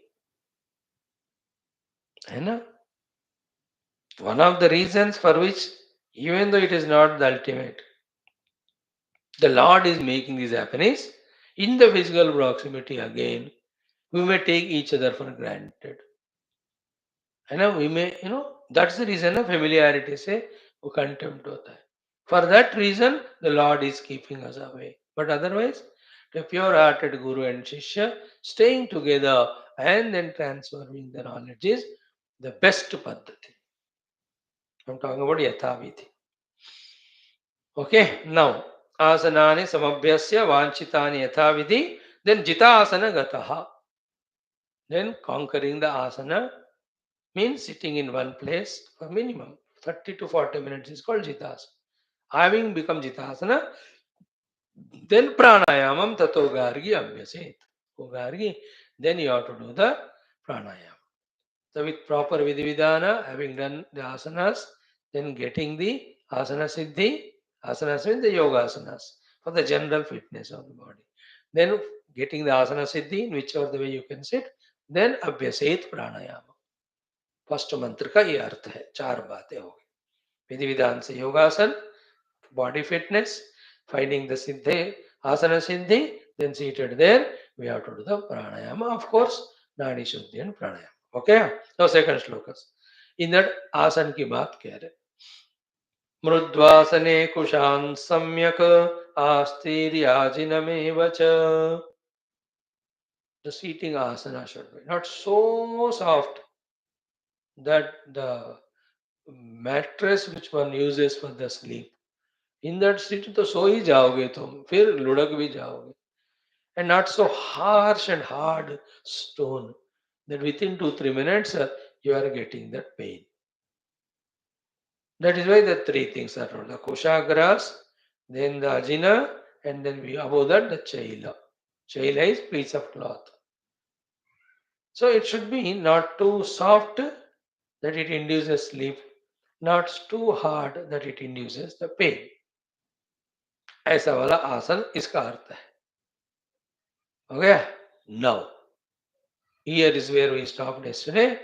है ना? One of the reasons for which, even though it is not the ultimate, the Lord is making this happen is in the physical proximity again, we may take each other for granted. And we may, that's the reason of familiarity से वो contempt होता है. For that reason, the Lord is keeping us away. But otherwise, the pure-hearted Guru and Shishya staying together and then transforming the knowledge is the best paddhati. I'm talking about Yathaviti. Okay, now asanani samabhyasya vanchitani yathavidhi, then jitasana gataha. Then conquering the asana means sitting in one place for minimum 30 to 40 minutes is called jitasana. Having become jitasana, then pranayamam tato gargi abhyaset. Gargi, then you have to do the pranayama. So with proper vidhana, having done the asanas, then getting the asana siddhi, asanas means the yoga asanas for the general fitness of the body. Then getting the asana siddhi, in whichever the way you can sit, then abhyaset pranayama. First मंत्र का ये अर्थ है. चार बातें हो गई. विधि विधान से योगासन, body fitness, finding the siddhi, asana siddhi, then seated there, we have to do the pranayama, of course, nadi shuddhi and pranayama. Okay? Now second shlokas. In that आसन की बात कह रहे. मृद्वासने कुशान सम्यक आस्तीर्याजिनमेव च. The seating asana should be not so soft that the mattress which one uses for the sleep, in that sitting तो सो ही जाओगे तुम, फिर लुढ़क भी जाओगे. And not so harsh and hard stone that within 2-3 minutes you are getting that pain. That is why the three things are told: the koshagras, then the ajina, and then we above that the chaila. Chaila is piece of cloth. So it should be not too soft that it induces sleep, not too hard that it induces the pain. ऐसा वाला आसन इसका अर्थ है. Okay? Now, here is where we stopped yesterday.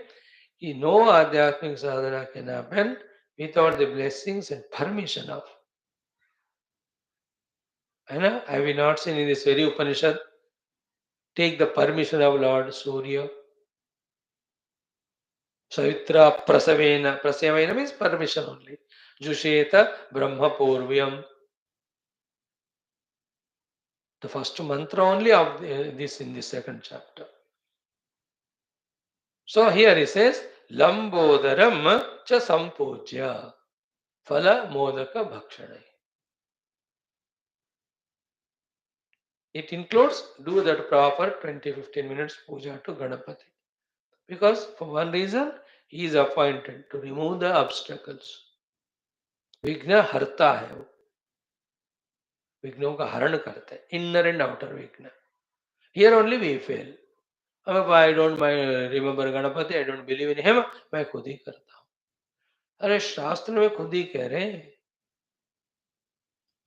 No adhyatmic sadhana can happen without the blessings and permission of. Have we not seen in this very Upanishad? Take the permission of Lord Surya. Savitra prasavena. Prasavena means permission only. Jusheta Brahma Purvyam. The first mantra only of this in the second chapter. So here he says, Lambodaram cha sampujya phala modaka bhakshanai. It includes do that proper 20-15 minutes puja to Ganapati. Because for one reason, he is appointed to remove the obstacles. विघ्न हरता है वो, विघ्नों का हरण करता है, inner and outer विघ्न. Here only we fail. I don't remember Ganapati, I don't believe in him, मैं खुद ही करता हूँ. अरे शास्त्र में खुद ही कह रहे हैं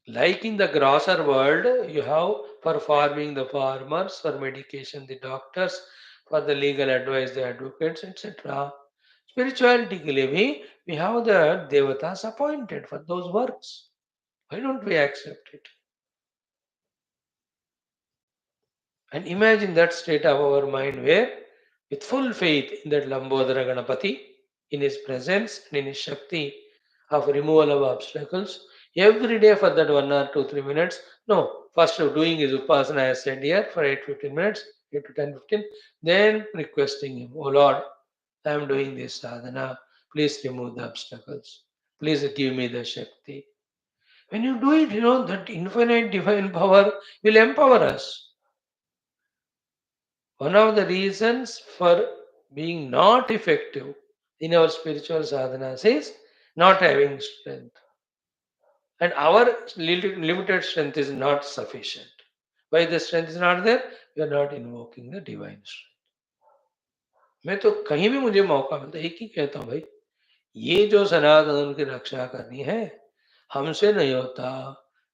Like in the grosser world, you have for farming the farmers, for medication the doctors, for the legal advice the advocates, etc. Spirituality, we have the devatas appointed for those works. Why don't we accept it? And imagine that state of our mind where, with full faith in that Lambodara Ganapati, in his presence and in his Shakti of removal of obstacles, every day for that 1 or 2, 3 minutes. No, first of doing his Upasana, as said here, for 8 to 15 minutes, 8 to 10, 15, then requesting him, Oh Lord, I am doing this sadhana. Please remove the obstacles. Please give me the Shakti. When you do it, that infinite divine power will empower us. One of the reasons for being not effective in our spiritual sadhanas is not having strength. And our limited strength is not sufficient. Why the strength is not there? We are not invoking the divine strength. मैं तो कहीं भी मुझे मौका मिलता है एक ही कहता हूँ भाई ये जो सनातन की रक्षा करनी है हमसे नहीं होता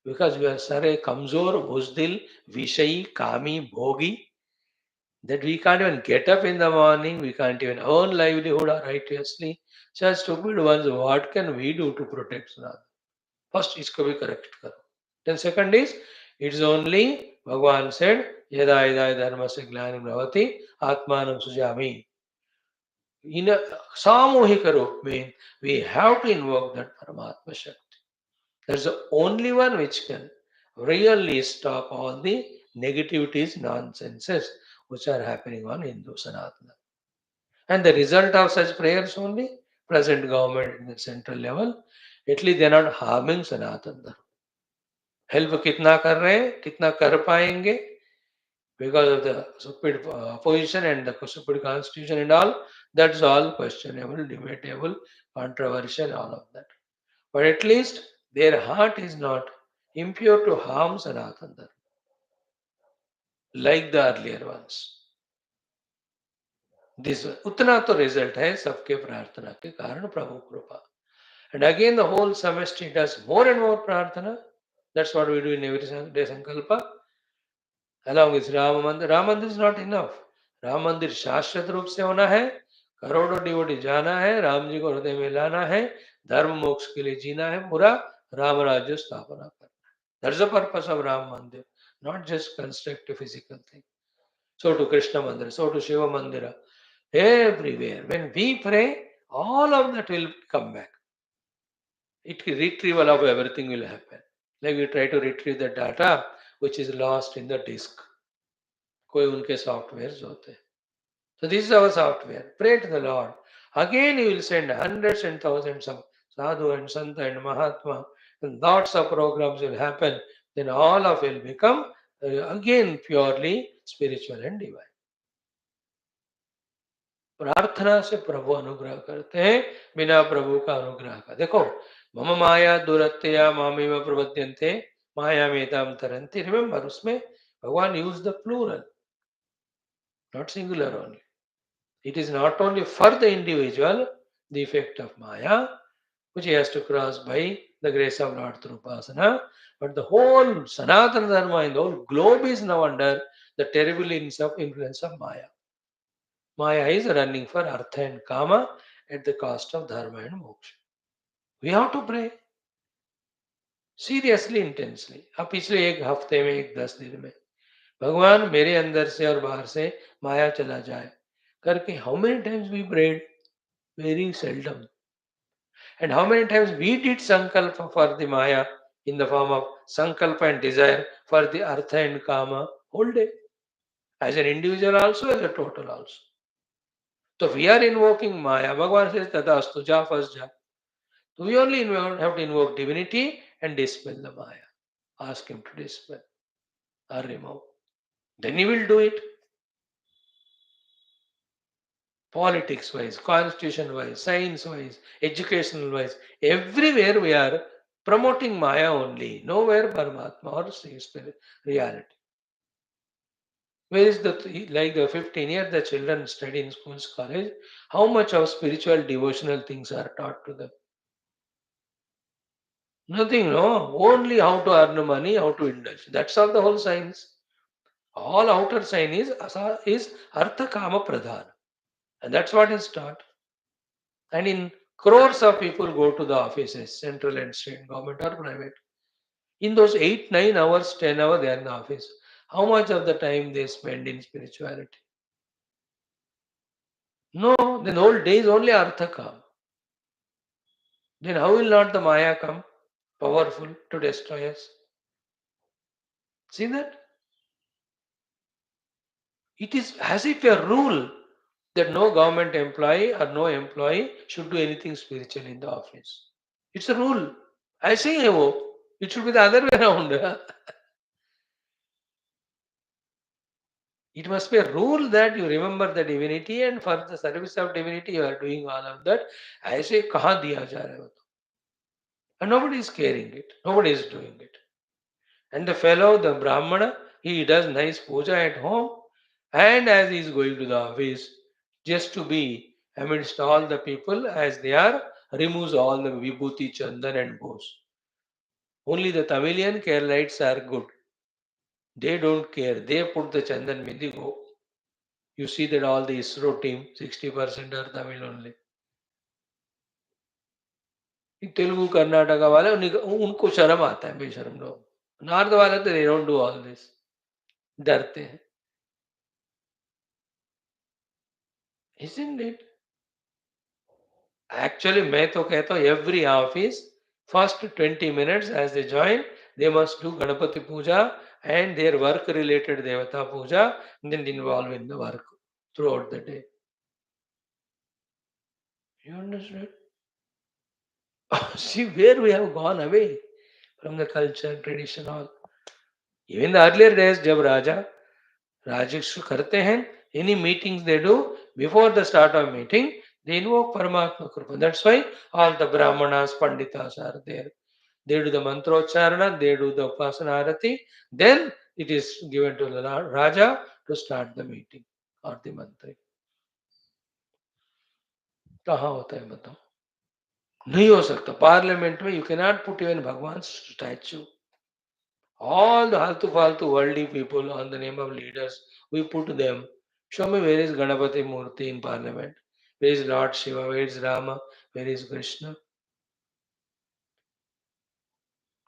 बिकॉज वी आर सारे कमजोर बुजदिल विषयी कामी भोगी that we can't even get up in the morning, we can't even earn livelihood righteously. Such stupid ones, what can we do to protect Sanatana? First, इसको भी correct करो. Then second is, it's only, Bhagavan said, यदा यदा धर्मस्य ग्लानिर्भवति bhavati atmanam sujami. In a सामूहिक रूप में, we have to invoke that Paramatma Shakti. That's the only one which can really stop all the negativities, nonsenses which are happening on Hindu Sanatana. And the result of such prayers only, present government in the central level, at least they are not harming Sanatana. Help कितना कर रहे हैं, कितना कर पाएंगे, because of the stupid position and the stupid constitution and all, that's all questionable, debatable, controversial, all of that. But at least their heart is not impure to harm Sanatana Dharma, like the earlier ones. This उतना तो result है सबके प्रार्थना के कारण प्रभु कृपा. And again the whole semester does more and more prarthana. That's what we do in every day sankalpa. Along with Ram Mandir. Ram Mandir is not enough. Ram मंदिर शाश्वत रूप से होना है करोड़ों डिवोटी जाना है राम जी को हृदय में लाना है धर्म मोक्ष के लिए जीना है पूरा राम राज्य स्थापना करना. That's the purpose of Ram Mandir, not just construct a physical thing. So to Krishna Mandir, so to Shiva Mandira, everywhere. When we pray, all of that will come back. It retrieval of everything will happen. Like we try to retrieve the data which is lost in the disk. कोई उनके softwares होते हैं. So this is our software. Pray to the Lord. Again He will send hundreds and thousands of sadhu and santa and mahatma and lots of programs will happen. Then all of it will become again purely spiritual and divine. प्रार्थना से प्रभु अनुग्रह करते हैं बिना प्रभु का अनुग्रह का. देखो मम माया दुरत्यया मामेव प्रपद्यन्ते माया मेताम तरन्ति. रिमेंबर उसमें Bhagwan use the plural not singular only. It is not only for the individual the effect of maya which he has to cross by the grace of Lord through upasana, but the whole Sanatana Dharma in the whole globe is now under the terrible influence of maya. Maya is running for artha and kama at the cost of dharma and moksha. We have to pray seriously, intensely. अब पिछले एक हफ्ते में एक 10 दिन में भगवान मेरे अंदर से और बाहर से माया चला जाए करके how many times we prayed? Very seldom. And how many times we did sankalpa for the maya in the form of sankalpa and desire for the artha and kama whole day, as an individual also, as a total also. So we are invoking maya. Bhagavan says, Tadastu, ja first ja. So we only have to invoke divinity and dispel the maya. Ask him to dispel or remove. Then he will do it. Politics wise, constitution wise, science wise, educational wise, everywhere we are promoting Maya only, nowhere Paramatma or spirit reality. Where is like the 15 years the children study in schools, college, how much of spiritual devotional things are taught to them? Nothing, no. Only how to earn money, how to indulge. That's all the whole science. All outer sign is Artha Kama Pradhana. And that's what is taught. And in crores of people go to the offices, central and state government or private. In those 8, 9 hours, 10 hours, they are in the office. How much of the time they spend in spirituality? No, then whole day is only Artha Kama. Then how will not the Maya come powerful to destroy us? See that? It is as if a rule that no government employee or no employee should do anything spiritual in the office. It's a rule. I say, oh, it should be the other way around. It must be a rule that you remember the divinity and for the service of divinity you are doing all of that. I say, kahan diya ja raha hai wo to? And nobody is caring it. Nobody is doing it. And the fellow, the Brahmana, he does nice puja at home, and as he is going to the office, just to be amidst all the people as they are, removes all the vibhuti, chandan and goes. Only the Tamilian Keralites are good. They don't care. They put the chandan mindi go. You see that all the ISRO team, 60% are Tamil only. Telugu Karnataka वाले उनको शर्म आता है बेशर्म लोग north वाले तो they don't do all this डरते हैं isn't it actually मैं तो कहता हूँ every office first 20 minutes as they join they must do Ganapati puja and their work related devata puja and then involve in the work throughout the day you understand see where we have gone away from the culture tradition all even the earlier days जब राजा राजस्व करते हैं any meetings they do before the start of meeting they invoke Paramatma Kripa. That's why all the Brahmanas, Panditas are there. They do the mantrocharana, they do the Upasana Arati, then it is given to the Raja to start the meeting or the mantra. कहाँ होता है बताओ नहीं हो सकता parliament में you can not put even भगवान statue all the haltu faltu worldly people on the name of leaders, we put them. Show me where is Ganapati Murti in parliament? Where is Lord Shiva? Where is Rama? Where is Krishna?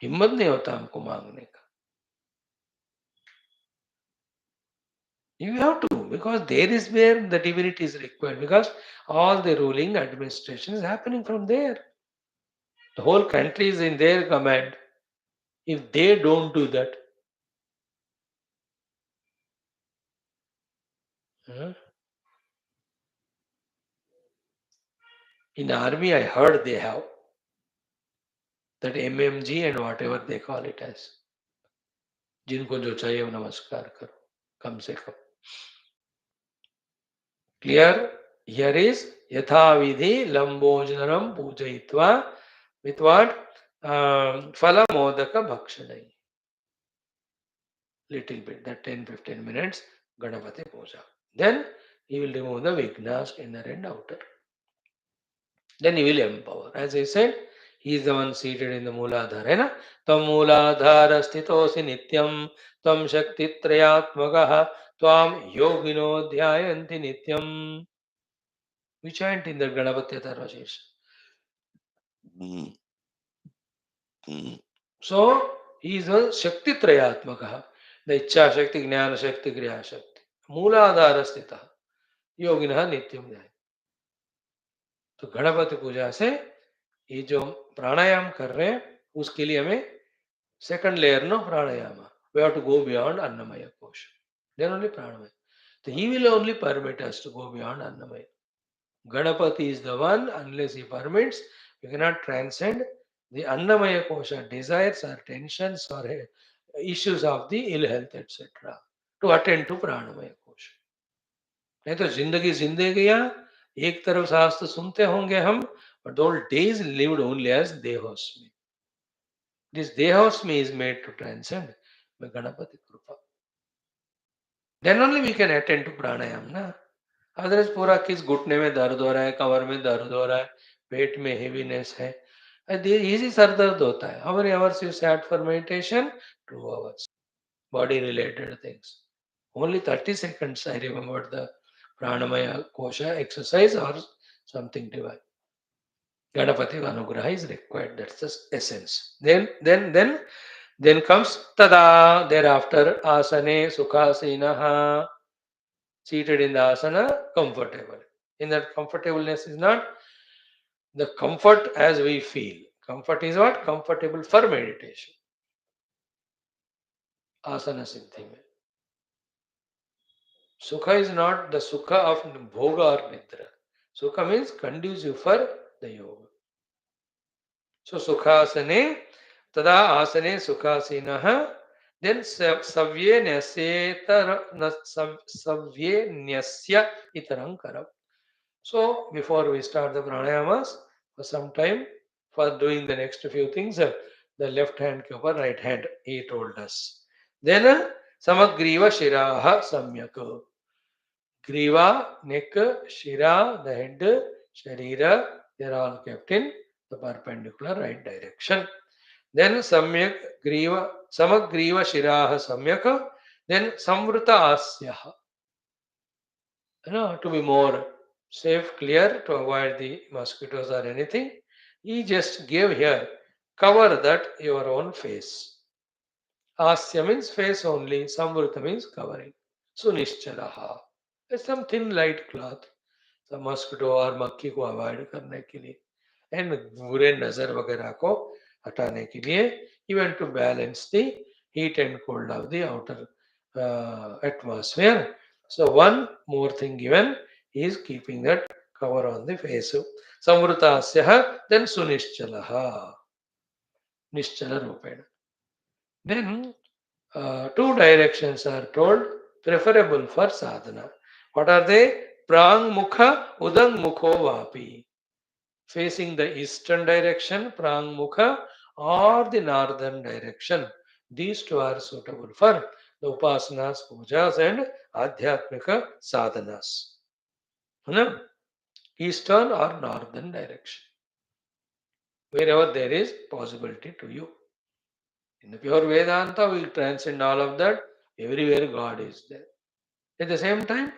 हिम्मत नहीं होता हमको मांगने का. You have to because there is where the divinity is required because all the ruling administration is happening from there. The whole country is in their command. If they don't do that, huh? In army I heard they have that MMG and whatever they call it as. जिनको जो चाहिए वो नमस्कार करो कम से कम clear here is यथाविधि लंबोजनम पूजयित्वा with what फलमोदक भक्षण little bit that 10-15 minutes Ganapati puja then he will remove the vignas inner and outer then he will empower as I said he is the one seated in the Mooladhara है ना तम मूलाधार स्थितोसि नित्यम तम शक्ति त्रयात्मकः त्वाम योगिनो ध्यायन्ति नित्यम we chant in the Ganapati Dharvashesh. So he is a Shakti Trayatmaka. The Ichha Shakti, Jnana Shakti, Kriya Shakti. Mooladhara Sthita. Yoginah Nityam Jai. तो गणपति पूजा से ये जो प्राणायाम कर रहे हैं उसके लिए हमें second layer no pranayama we have to go beyond annamaya kosha then only pranamaya so he will only permit us to go beyond annamaya Ganapati is the one unless he permits we cannot transcend the annamaya kosha desires or tensions or issues of the ill health etc to attend to pranamaya kosha नहीं तो जिंदगी जिंदगियां एक तरफ शास्त्र सुनते होंगे हम but all days lived only as dehosmi this dehosmi is made to transcend by Ganapati Krupa then only we can attend to pranayam na otherwise पूरा किस घुटने में दर्द हो रहा है कमर में दर्द हो रहा है पेट में हेवीनेस है easy sar dard hota hai. How many hours you sat for meditation? 2 hours. Body related things. Only 30 seconds I remembered the pranamaya kosha exercise or something divine. Ganapati Anugraha is required. That's the essence. Then comes tada. Thereafter asane sukhasinaha. Seated in the asana, comfortable. In that comfortableness is not the comfort as we feel. Comfort is what? Comfortable for meditation. Asana siddhi mein. Sukha is not the sukha of bhoga or nidra. Sukha means conducive for the yoga. So sukhasane, tada asane sukhasinaha, then savye savye nyasya itarankaram. So before we start the pranayamas, for some time for doing the next few things, the left hand cover right hand, he told us. Then samagriva shiraha samyak. Griva, neck, shira, the head, sharira, they are all kept in the perpendicular right direction. Then samyak griva, samagriva shiraha samyak, then samvrita asyaha. To be more safe, clear, to avoid the mosquitoes or anything, he just gave here, cover that your own face. Asya means face only, samvrita means covering. Sunishcharaha. It's some thin light cloth. तो mosquito और मक्खी को avoid करने के लिए and बुरे नजर वगैरह को हटाने के लिए even to balance the heat and cold of the outer atmosphere. So one more thing given is keeping that cover on the face. Samvrutasya then sunishchalaha nischala rupena. Then two directions are told preferable for sadhana. What are they? Prang mukha udang mukho vapi. Facing the eastern direction, prang mukha, or the northern direction. These two are suitable for the upasanas, pujas, and adhyatmika sadhanas. No? Eastern or northern direction. Wherever there is possibility to you. In the pure Vedanta, we transcend all of that. Everywhere God is there. At the same time,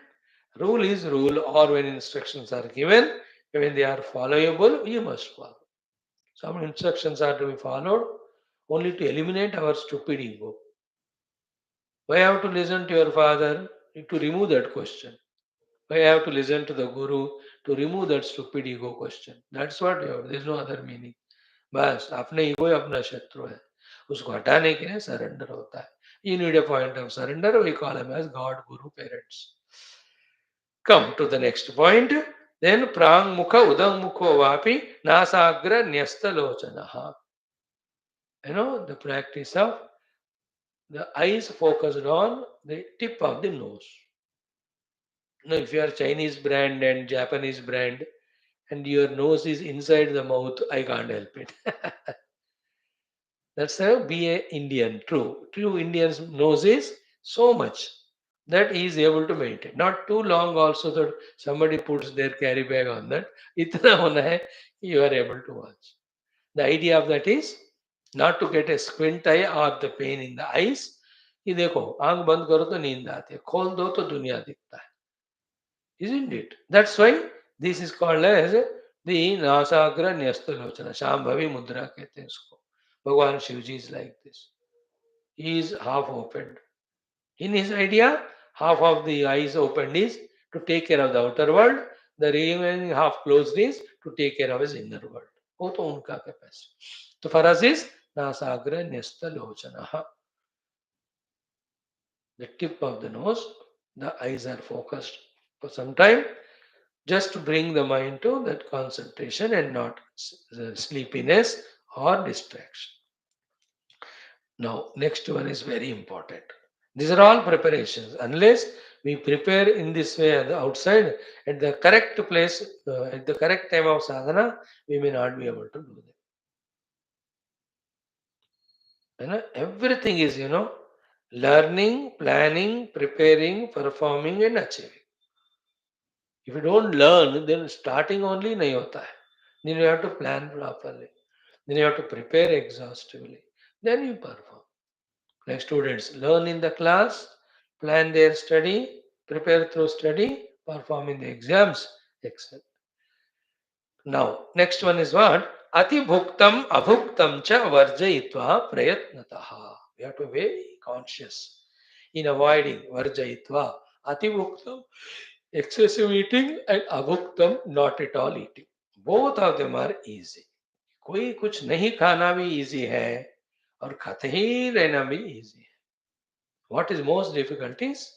rule is rule, or when instructions are given, when they are followable, you must follow. Some instructions are to be followed only to eliminate our stupid ego. Why have to listen to your father? To remove that question. Why have to listen to the guru? To remove that stupid ego question. That's what you have. There is no other meaning. बस अपने ego ही अपना शत्रु है उसको हटाने के लिए surrender होता है you need a point of surrender. We call them as God, Guru, parents. Come to the next point. Then prang mukha udang mukho vapi nasagra nyasta lochanaha. The practice of the eyes focused on the tip of the nose. Now, if you are Chinese brand and Japanese brand and your nose is inside the mouth, I can't help it. That's a be a Indian. True Indian's nose is so much that he is able to maintain. Not too long also that somebody puts their carry bag on that. Itna hona hai, you are able to watch. The idea of that is not to get a squint eye or the pain in the eyes. कि देखो आंख बंद करो तो नींद आती है खोल दो तो दुनिया दिखता है isn't it? That's why this is called as the नासाग्र न्यस्त Lochana Shambhavi मुद्रा कहते हैं इसको भगवान शिव जी is like this. He is half opened. In his idea, half of the eyes opened is to take care of the outer world, the remaining half closed is to take care of his inner world. वो तो उनका capacity. तो फरज is नासाग्र न्यस्त Lochana. The tip of the nose, the eyes are focused for some time, just to bring the mind to that concentration and not sleepiness or distraction. Now, next one is very important. These are all preparations. Unless we prepare in this way at the outside, at the correct place, at the correct time of sadhana, we may not be able to do that. Everything is, learning, planning, preparing, performing, and achieving. If you don't learn, then starting only nahi hota hai. Then you have to plan properly. Then you have to prepare exhaustively. Then you perform. Like students learn in the class, plan their study, prepare through study, perform in the exams, excel. Now, next one is what? Ati bhuktam abhuktam cha varjayitva prayatnataha. We have to be very conscious in avoiding varjayitva. Ati bhuktam, excessive eating, and abhuktam, not at all eating. Both of them are easy. कोई कुछ नहीं खाना भी easy है और खाते ही रहना भी easy है. What is most difficult is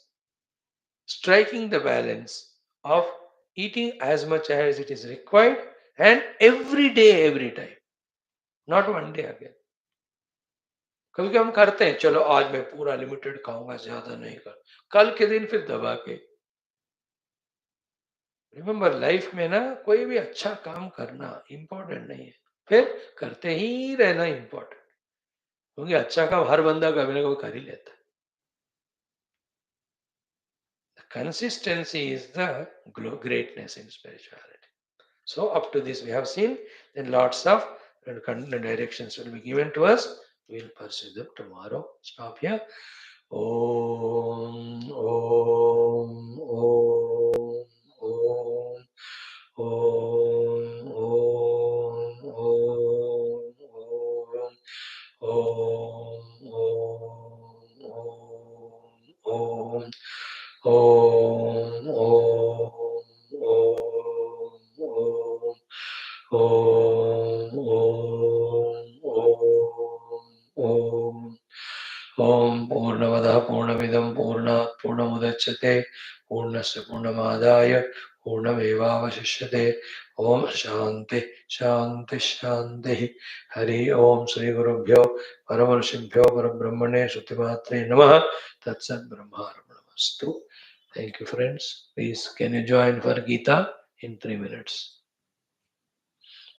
striking the balance of eating as much as it is required and every day, every time, not one day again. कभी कभी हम करते हैं, चलो आज मैं पूरा लिमिटेड खाऊंगा, ज्यादा नहीं कर, कल के दिन फिर दबा के. रिमेम्बर लाइफ में ना कोई भी अच्छा काम करना इंपॉर्टेंट नहीं है, फिर करते ही रहना इंपॉर्टेंट, क्योंकि अच्छा काम हर बंदा कभी ना कभी कर ही लेता है. Consistency is the greatness in spirituality. So up to this we have seen, then lots of directions will be given to us. We will pursue them tomorrow. Stop here. Om, Om, Om, Om, Om, Om, Om, Om, Om, Om, Om, Om. Om, Om, Om, Om, Om, Om, Om, Om Purnamada Purnamidam Purnat Purnamudachyate Purnasya Purnamadaya Purnamevavashishyate. Om Shanti Shanti Shanti. Hari Om Shri Gurubhyo Paramarshibhyo Parabrahmane Shruti Namaha. Tatsat Brahmarpणमस्तु. Thank you, friends. Please, can you join for Gita in 3 minutes?